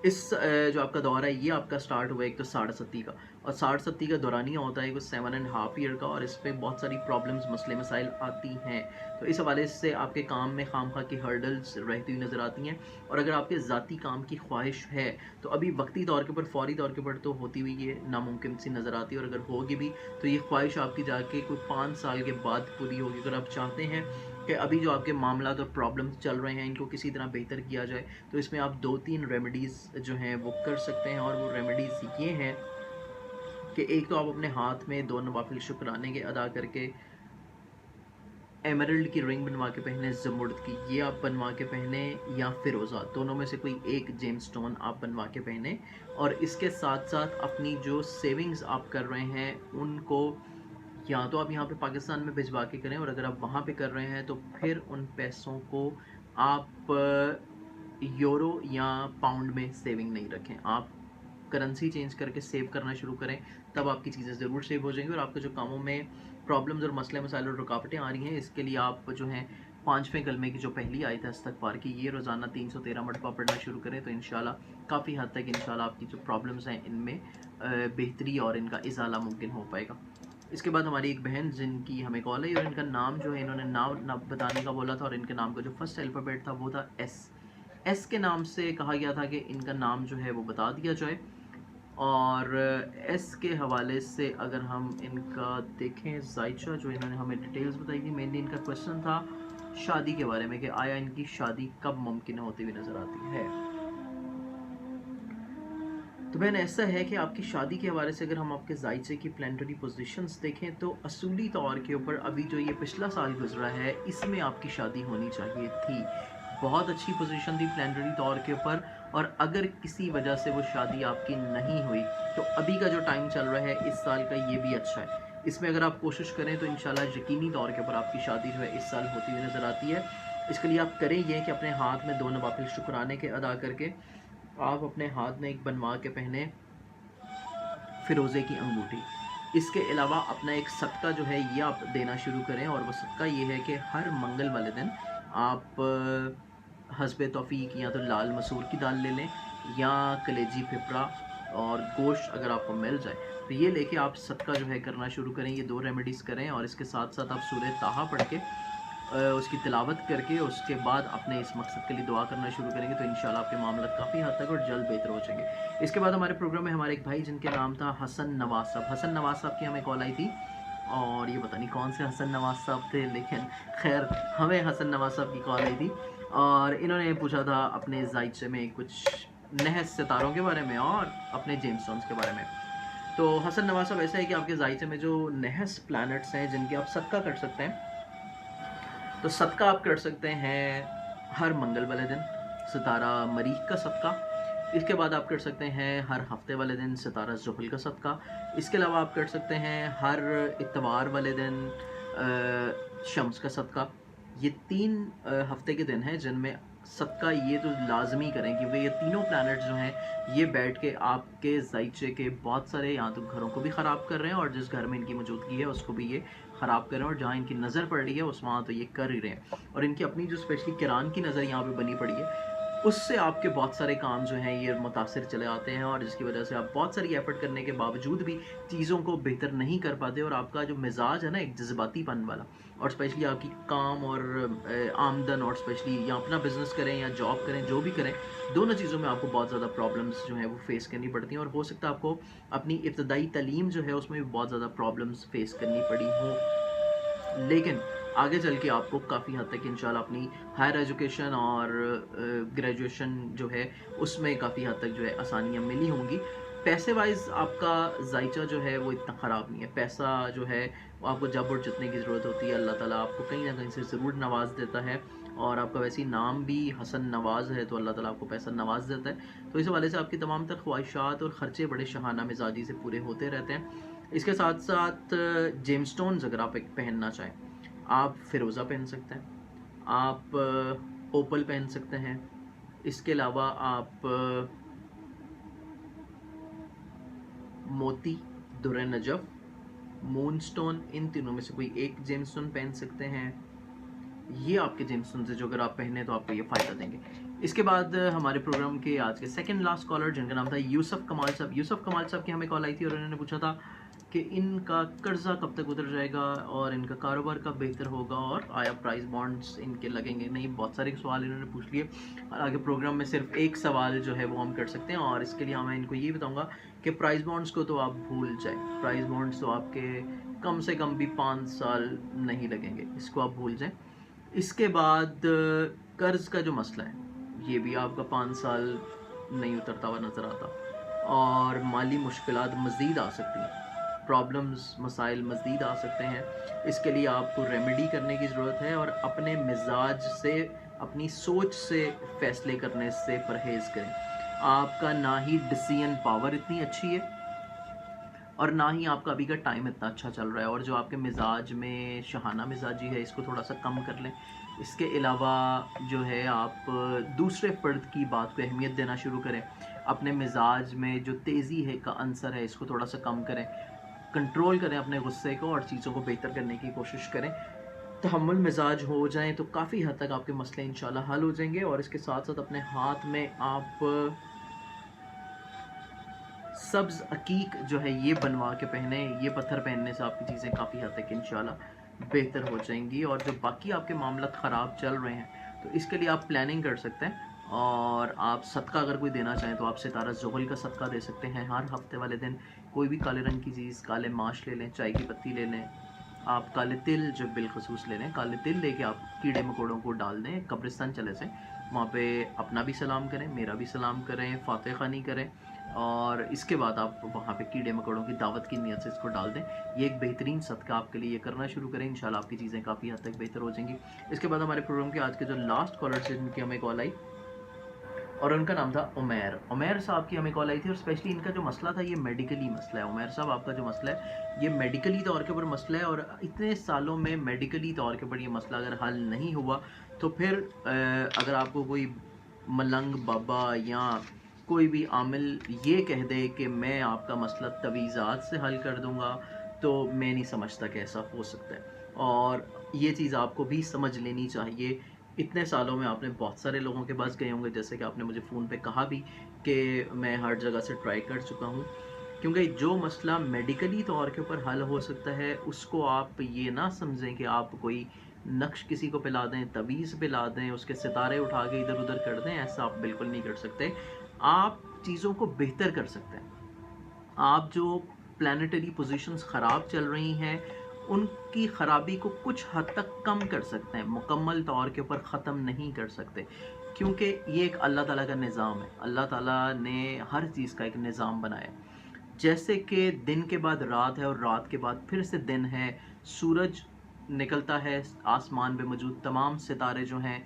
A: इस जो आपका दौर है ये आपका स्टार्ट हुआ है एक तो 60 का, और 60 का दौरानिया होता है कुछ 7.5 ईयर का और इस पर बहुत सारी प्रॉब्लम्स मसले मसाइल आती हैं। तो इस हवाले से आपके काम में खामखा की हर्डल्स रहती हुई नज़र आती हैं। और अगर आपके ज़ाती काम की ख्वाहिश है तो अभी वक्ती तौर के ऊपर फौरी तौर के ऊपर तो होती हुई ये नामुमकिन सी नज़र आती है और अगर होगी भी तो ये ख्वाहिश आपकी जाके कोई 5 साल के बाद पूरी होगी। अगर आप चाहते हैं कि अभी जो आपके मामला और प्रॉब्लम्स चल रहे हैं इनको किसी तरह बेहतर किया जाए तो इसमें आप 2-3 रेमेडीज़ जो हैं वो कर सकते हैं। और वो रेमेडीज़ ये हैं कि एक तो आप अपने हाथ में 2 नवाफिल शुक्राने के अदा करके एमरल्ड की रिंग बनवा के पहने, ज़मुर्द की ये आप बनवा के पहने या फिरोज़ा, दोनों में से कोई एक जेम स्टोन आप बनवा के पहने। और इसके साथ साथ अपनी जो सेविंग्स आप कर रहे हैं उनको या तो आप यहाँ पे पाकिस्तान में भिजवा के करें और अगर आप वहाँ पे कर रहे हैं तो फिर उन पैसों को आप यूरो या पाउंड में सेविंग नहीं रखें, आप करेंसी चेंज करके सेव करना शुरू करें, तब आपकी चीज़ें ज़रूर सेव हो जाएंगी। और आपके जो कामों में प्रॉब्लम्स और मसले मसाइल और रुकावटें आ रही हैं इसके लिए आप जो हैं 5वें कलमे की जो पहली आयत है इस्तग़फ़ार की ये रोज़ाना 313 मरतबा पढ़ना शुरू करें तो इंशाल्लाह काफ़ी हद तक इंशाल्लाह आपकी जो प्रॉब्लम्स हैं इनमें बेहतरी और इनका इज़ाला मुमकिन हो पाएगा। इसके बाद हमारी एक बहन जिनकी हमें कॉल है और इनका नाम जो है इन्होंने नाम बताने का बोला था और इनके नाम का जो फर्स्ट अल्फ़ाबेट था वो था एस के नाम से कहा गया था कि इनका नाम जो है वो बता दिया जाए। और एस के हवाले से अगर हम इनका देखें ज़ायचा जो इन्होंने हमें डिटेल्स बताई थी, मेनली इनका क्वेश्चन था शादी के बारे में कि आया इनकी शादी कब मुमकिन होती हुई नज़र आती है। तो बहन ऐसा है कि आपकी शादी के हवाले से अगर हम आपके ज़ायचे की प्लानिटरी पोजीशंस देखें तो असूली तौर के ऊपर अभी जो ये पिछला साल गुजरा है इसमें आपकी शादी होनी चाहिए थी। बहुत अच्छी पोजीशन थी प्लानिटरी तौर के ऊपर और अगर किसी वजह से वो शादी आपकी नहीं हुई तो अभी का जो टाइम चल रहा है इस साल का ये भी अच्छा है। इसमें अगर आप कोशिश करें तो इंशाल्लाह यकीनी तौर के ऊपर आपकी शादी जो है इस साल होती हुई नज़र आती है। इसके लिए आप करें ये कि अपने हाथ में 2 नवाफिल शुक्राने के अदा करके आप अपने हाथ में एक बनवा के पहने फिरोज़े की अंगूठी। इसके अलावा अपना एक सदका जो है ये आप देना शुरू करें और वो सदका ये है कि हर मंगल वाले दिन आप हस्बे तौफीक या तो लाल मसूर की दाल ले लें या कलेजी फिपरा और गोश्त अगर आपको मिल जाए तो ये लेके आप सदका जो है करना शुरू करें। ये 2 रेमेडीज़ करें और इसके साथ साथ आप सूरह ताहा पढ़ के उसकी तिलावत करके उसके बाद अपने इस मकसद के लिए दुआ करना शुरू करेंगे तो इंशाल्लाह आपके मामला काफ़ी हद तक और जल्द बेहतर हो जाएंगे। इसके बाद हमारे प्रोग्राम में हमारे एक भाई जिनके नाम था हसन नवाज साहब, हसन नवाज साहब की हमें कॉल आई थी और ये पता नहीं कौन से हसन नवाज साहब थे, लेकिन खैर हमें हसन नवाज साहब की कॉल आई थी और इन्होंने पूछा था अपने जायचे में कुछ नहस सितारों के बारे में और अपने जेम्स स्टोन्स के बारे में। तो हसन नवाज साहब ऐसा है कि आपके जायचे में जो नहस प्लैनेट्स हैं जिनके आप सदका कर सकते हैं, तो सदका आप कर सकते हैं हर मंगल वाले दिन सितारा मरीख का सदका। इसके बाद आप कर सकते हैं हर हफ्ते वाले दिन सितारा ज़ुहल का सदका। इसके अलावा आप कर सकते हैं हर इतवार वाले दिन शम्स का सदका। ये 3 हफ्ते के दिन हैं जिनमें सदका ये तो लाजमी करें कि वे ये तीनों प्लैनेट्स जो हैं ये बैठ के आपके जायचे के बहुत सारे यहाँ तो घरों को भी ख़राब कर रहे हैं और जिस घर में इनकी मौजूदगी है उसको भी ये ख़राब कर रहे हैं और जहाँ इनकी नज़र पड़ रही है उस वहाँ तो ये कर ही रहे हैं और इनकी अपनी जो स्पेशली किरान की नज़र यहाँ पे बनी पड़ी है उससे आपके बहुत सारे काम जो हैं ये मुतासिर चले आते हैं और जिसकी वजह से आप बहुत सारी एफर्ट करने के बावजूद भी चीज़ों को बेहतर नहीं कर पाते और आपका जो मिजाज है ना एक जज्बातीपन वाला और स्पेशली आपकी काम और आमदन और स्पेशली या अपना बिजनेस करें या जॉब करें जो भी करें दोनों चीज़ों में आपको बहुत ज़्यादा प्रॉब्लम्स जो है वो फेस करनी पड़ती हैं और हो सकता है आपको अपनी इब्तदाई तालीम जो है उसमें भी बहुत ज़्यादा प्रॉब्लम्स फेस करनी पड़ी हों, लेकिन आगे चल के आपको काफ़ी हद तक इंशाल्लाह अपनी हायर एजुकेशन और ग्रेजुएशन जो है उसमें काफ़ी हद तक जो है आसानियाँ मिली होंगी। पैसे वाइज आपका जायचा जो है वो इतना ख़राब नहीं है, पैसा जो है वो आपको जब और जितने की ज़रूरत होती है अल्लाह ताला आपको कहीं ना कहीं से ज़रूर नवाज देता है और आपका वैसे ही नाम भी हसन नवाज है तो अल्लाह ताला आपको पैसा नवाज देता है। तो इस हवाले से आपकी तमाम तर ख्वाहिशात और ख़र्चे बड़े शहाना मिजाजी से पूरे होते रहते हैं। इसके साथ साथ जेम्स स्टोन्स अगर आप एक पहनना चाहें आप फ़िरोज़ा पहन सकते हैं, आप ओपल पहन सकते हैं, इसके अलावा आप मोती, Durr Najaf, moon stone in तीनों में से कोई एक जेम्स स्टोन पहन सकते हैं। ये आपके जेम्स स्टोन से जो अगर आप पहने तो आपको ये फ़ायदा देंगे। इसके बाद हमारे प्रोग्राम के आज के सेकंड लास्ट कॉलर जिनका नाम था यूसुफ कमाल साहब, यूसुफ कमाल साहब की हमें कॉल आई थी और उन्होंने पूछा था कि इनका कर्जा कब तक उतर जाएगा और इनका कारोबार कब बेहतर होगा और आया प्राइस बॉन्ड्स इनके लगेंगे नहीं। बहुत सारे सवाल इन्होंने पूछ लिए और आगे प्रोग्राम में सिर्फ एक सवाल जो है वो हम कर सकते हैं और इसके लिए मैं इनको ये बताऊंगा कि प्राइस बॉन्ड्स को तो आप भूल जाए, प्राइस बॉन्ड्स तो आपके कम से कम भी 5 साल नहीं लगेंगे, इसको आप भूल जाएँ। इसके बाद कर्ज़ का जो मसला है ये भी आपका 5 साल नहीं उतरता हुआ नज़र आता और माली मुश्किलात मज़ीद आ सकती हैं, प्रॉब्लम्स मसाइल मज़ीद आ सकते हैं। इसके लिए आपको रेमेडी करने की ज़रूरत है और अपने मिजाज से अपनी सोच से फ़ैसले करने से परहेज़ करें। आपका ना ही डिसीजन पावर इतनी अच्छी है और ना ही आपका अभी का टाइम इतना अच्छा चल रहा है और जो आपके मिजाज में शहाना मिजाजी है इसको थोड़ा सा कम कर लें। इसके अलावा जो है आप दूसरे फ़र्द की बात को अहमियत देना शुरू करें, अपने मिजाज में जो तेज़ी है का अंसर है इसको थोड़ा सा कम करें, कंट्रोल करें अपने गुस्से को और चीज़ों को बेहतर करने की कोशिश करें। तहम्मुल मिजाज हो जाएं तो काफ़ी हद तक आपके मसले इंशाल्लाह हल हो जाएंगे और इसके साथ साथ अपने हाथ में आप सब्ज़ अकीक जो है ये बनवा के पहने, ये पत्थर पहनने से आपकी चीज़ें काफ़ी हद तक इंशाल्लाह बेहतर हो जाएंगी और जो बाकी आपके मामला ख़राब चल रहे हैं तो इसके लिए आप प्लानिंग कर सकते हैं और आप सदका अगर कोई देना चाहें तो आप सितारा ज़ुहल का सदका दे सकते हैं। हर हफ्ते वाले दिन कोई भी काले रंग की चीज़, काले माश ले लें, चाय की पत्ती ले लें, आप काले तिल जो बिलखसूस ले लें, काले तिल लेके आप कीड़े मकोड़ों को डाल दें, कब्रिस्तान चले जाएँ, वहाँ पे अपना भी सलाम करें, मेरा भी सलाम करें, फ़ातिहा ख़ानी करें और इसके बाद आप वहाँ पे कीड़े मकोड़ों की दावत की नीयत से इसको डाल दें। ये एक बेहतरीन सदका आपके लिए करना शुरू करें, इंशाल्लाह आपकी चीज़ें काफ़ी हद तक बेहतर हो जाएंगी। इसके बाद हमारे प्रोग्राम के आज के जो लास्ट कॉलर से जिनकी हमें कॉल आई और उनका नाम था उमैर, उमैर साहब की हमें कॉल आई थी और स्पेशली इनका जो मसला था ये मेडिकली मसला है। उमैर साहब आपका जो मसला है ये मेडिकली तौर के ऊपर मसला है और इतने सालों में मेडिकली तौर के ऊपर ये मसला अगर हल नहीं हुआ तो फिर अगर आपको कोई मलंग बाबा या कोई भी आमिल ये कह दे कि मैं आपका मसला तवीज़ात से हल कर दूंगा तो मैं नहीं समझता कि ऐसा हो सकता है और ये चीज़ आपको भी समझ लेनी चाहिए। इतने सालों में आपने बहुत सारे लोगों के पास गए होंगे, जैसे कि आपने मुझे फ़ोन पे कहा भी कि मैं हर जगह से ट्राई कर चुका हूँ, क्योंकि जो मसला मेडिकली तौर के ऊपर हल हो सकता है उसको आप ये ना समझें कि आप कोई नक्श किसी को पिला दें, तवीज़ पिला दें, उसके सितारे उठा के इधर उधर कर दें, ऐसा आप बिल्कुल नहीं कर सकते। आप चीज़ों को बेहतर कर सकते हैं। आप जो प्लैनेटरी पोजीशंस ख़राब चल रही हैं, उनकी ख़राबी को कुछ हद तक कम कर सकते हैं, मुकम्मल तौर के ऊपर ख़त्म नहीं कर सकते, क्योंकि ये एक अल्लाह ताला का निज़ाम है। अल्लाह ताला ने हर चीज़ का एक निज़ाम बनाया है। जैसे कि दिन के बाद रात है और रात के बाद फिर से दिन है, सूरज निकलता है, आसमान पे मौजूद तमाम सितारे जो हैं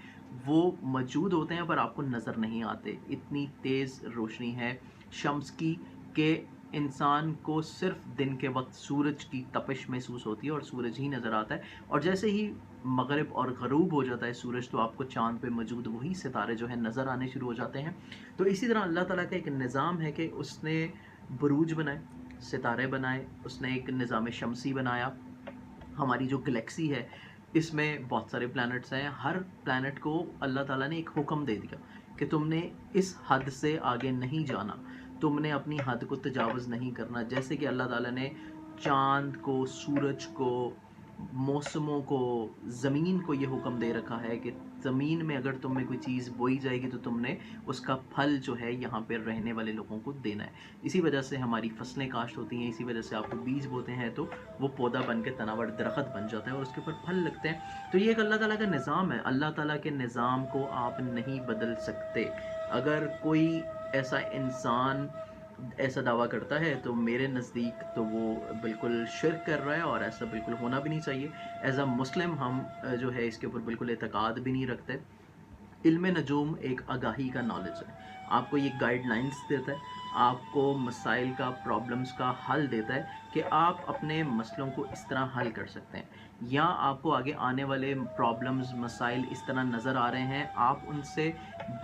A: वो मौजूद होते हैं पर आपको नज़र नहीं आते। इतनी तेज़ रोशनी है शम्स की कि इंसान को सिर्फ दिन के वक्त सूरज की तपिश महसूस होती है और सूरज ही नज़र आता है। और जैसे ही मगरिब और ग़रूब हो जाता है सूरज, तो आपको चाँद पे मौजूद वही सितारे जो हैं नज़र आने शुरू हो जाते हैं। तो इसी तरह अल्लाह ताला का एक निज़ाम है कि उसने बुरूज बनाए, सितारे बनाए, उसने एक निज़ाम शमसी बनाया। हमारी जो गैलेक्सी है इसमें बहुत सारे प्लैनेट्स हैं। हर प्लैनेट को अल्लाह ताला ने एक हुक्म दे दिया कि तुमने इस हद से आगे नहीं जाना, तुमने अपनी हद को तजावज़ नहीं करना। जैसे कि अल्लाह ताला ने चाँद को, सूरज को, मौसमों को, ज़मीन को ये हुक्म दे रखा है कि ज़मीन में अगर तुम में कोई चीज़ बोई जाएगी तो तुमने उसका फल जो है यहाँ पे रहने वाले लोगों को देना है। इसी वजह से हमारी फसलें काश्त होती हैं, इसी वजह से आपको बीज बोते हैं तो वो पौधा बन के तनावर दरख्त बन जाता है और उसके ऊपर फल लगते हैं। तो ये एक अल्लाह ताला का निज़ाम है। अल्लाह ताला के निज़ाम को आप नहीं बदल सकते। अगर कोई ऐसा इंसान ऐसा दावा करता है तो मेरे नज़दीक तो वो बिल्कुल शिर्क कर रहा है और ऐसा बिल्कुल होना भी नहीं चाहिए। एज़ अ मुस्लिम हम जो है इसके ऊपर बिल्कुल एतकाद भी नहीं रखते। इल्म नजूम एक आगाही का नॉलेज है, आपको ये गाइडलाइंस देता है, आपको मसाइल का, प्रॉब्लम्स का हल देता है कि आप अपने मसलों को इस तरह हल कर सकते हैं, या आपको आगे आने वाले प्रॉब्लम्स, मसाइल इस तरह नज़र आ रहे हैं, आप उनसे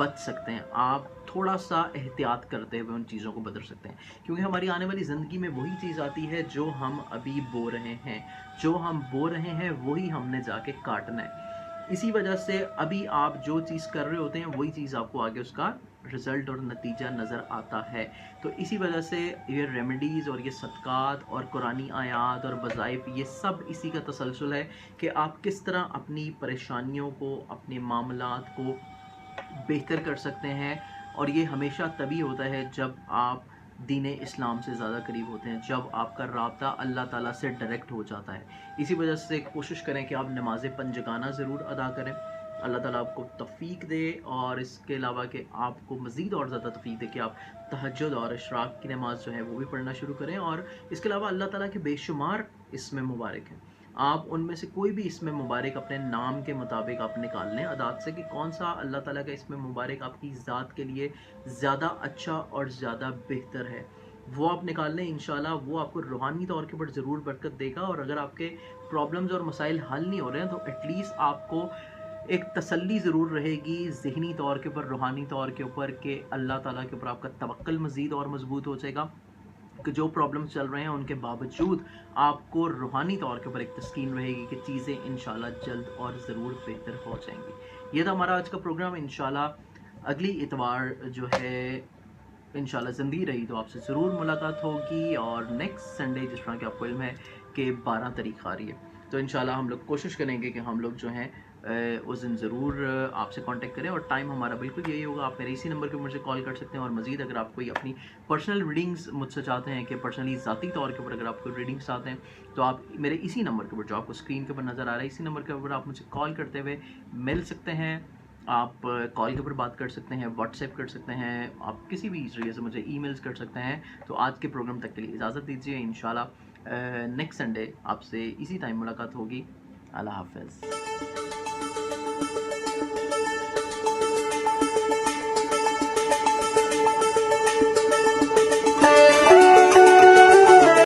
A: बच सकते हैं। आप थोड़ा सा एहतियात करते हुए उन चीज़ों को बदल सकते हैं, क्योंकि हमारी आने वाली ज़िंदगी में वही चीज़ आती है जो हम अभी बो रहे हैं। जो हम बो रहे हैं वही हमने जाके काटना है। इसी वजह से अभी आप जो चीज़ कर रहे होते हैं वही चीज़ आपको आगे उसका रिज़ल्ट और नतीजा नज़र आता है। तो इसी वजह से ये रेमेडीज़ और ये सदक़ात और कुरानी आयात और वज़ाइफ, ये सब इसी का तसलसल है कि आप किस तरह अपनी परेशानियों को, अपने मामलात को बेहतर कर सकते हैं। और ये हमेशा तभी होता है जब आप दीन इस्लाम से ज़्यादा करीब होते हैं, जब आपका राब्ता अल्लाह ताला से डायरेक्ट हो जाता है। इसी वजह से कोशिश करें कि आप नमाज़ पंजगाना ज़रूर अदा करें। अल्लाह ताला आपको तौफ़ीक दे और इसके अलावा कि आपको मज़ीद और ज़्यादा तौफ़ीक दे कि आप तहज्जुद और इशराक की नमाज़ जो है वो भी पढ़ना शुरू करें। और इसके अलावा अल्लाह ताला के बेशुमार इसमें मुबारक हैं, आप उनमें से कोई भी इसमें मुबारक अपने नाम के मुताबिक आप निकाल लें अदात से कि कौन सा अल्लाह ताला का इसमें मुबारक आपकी ज़ात के लिए ज़्यादा अच्छा और ज़्यादा बेहतर है। वो आप निकाल लें, इंशाल्लाह वो आपको रूहानी तौर के ऊपर ज़रूर बरकत देगा। और अगर आपके प्रॉब्लम्स और मसाइल हल नहीं हो रहे हैं तो एटलीस्ट आपको एक तसल्ली ज़रूर रहेगी ज़हनी तौर के ऊपर, रूहानी तौर के ऊपर, कि अल्लाह ताला के ऊपर आपका तवक्कुल मज़ीद और मज़बूत हो जाएगा कि जो प्रॉब्लम्स चल रहे हैं उनके बावजूद आपको रूहानी तौर के ऊपर एक तस्कीन रहेगी कि चीज़ें इंशाल्लाह जल्द और ज़रूर बेहतर हो जाएंगी। ये था हमारा आज का प्रोग्राम। इंशाल्लाह अगली इतवार जो है इंशाल्लाह ज़िंदगी रही तो आपसे ज़रूर मुलाकात होगी। और नेक्स्ट संडे जिस तरह कि आपको इल्म है कि 12 तारीख आ रही है, तो इंशाल्लाह हम लोग कोशिश करेंगे कि हम लोग जो हैं उस दिन ज़रूर आपसे कांटेक्ट करें। और टाइम हमारा बिल्कुल यही होगा। आप मेरे इसी नंबर पर मुझे कॉल कर सकते हैं। और मज़ीद अगर आप कोई अपनी पर्सनल रीडिंग्स मुझसे चाहते हैं, कि पर्सनली ज़ाती तौर के ऊपर अगर आपको रीडिंग्स चाहते हैं, तो आप मेरे इसी नंबर के ऊपर, जो आपको स्क्रीन के ऊपर नज़र आ रहा है, इसी नंबर के ऊपर आप मुझे कॉल करते हुए मिल सकते हैं। आप कॉल के ऊपर बात कर सकते हैं, व्हाट्सएप कर सकते हैं, आप किसी भी जरिए से मुझे ईमेल्स कर सकते हैं। तो आज के प्रोग्राम तक के लिए इजाज़त दीजिए। इंशाल्लाह नेक्स्ट संडे आपसे इसी टाइम मुलाकात होगी। अल्लाह हाफ़िज़।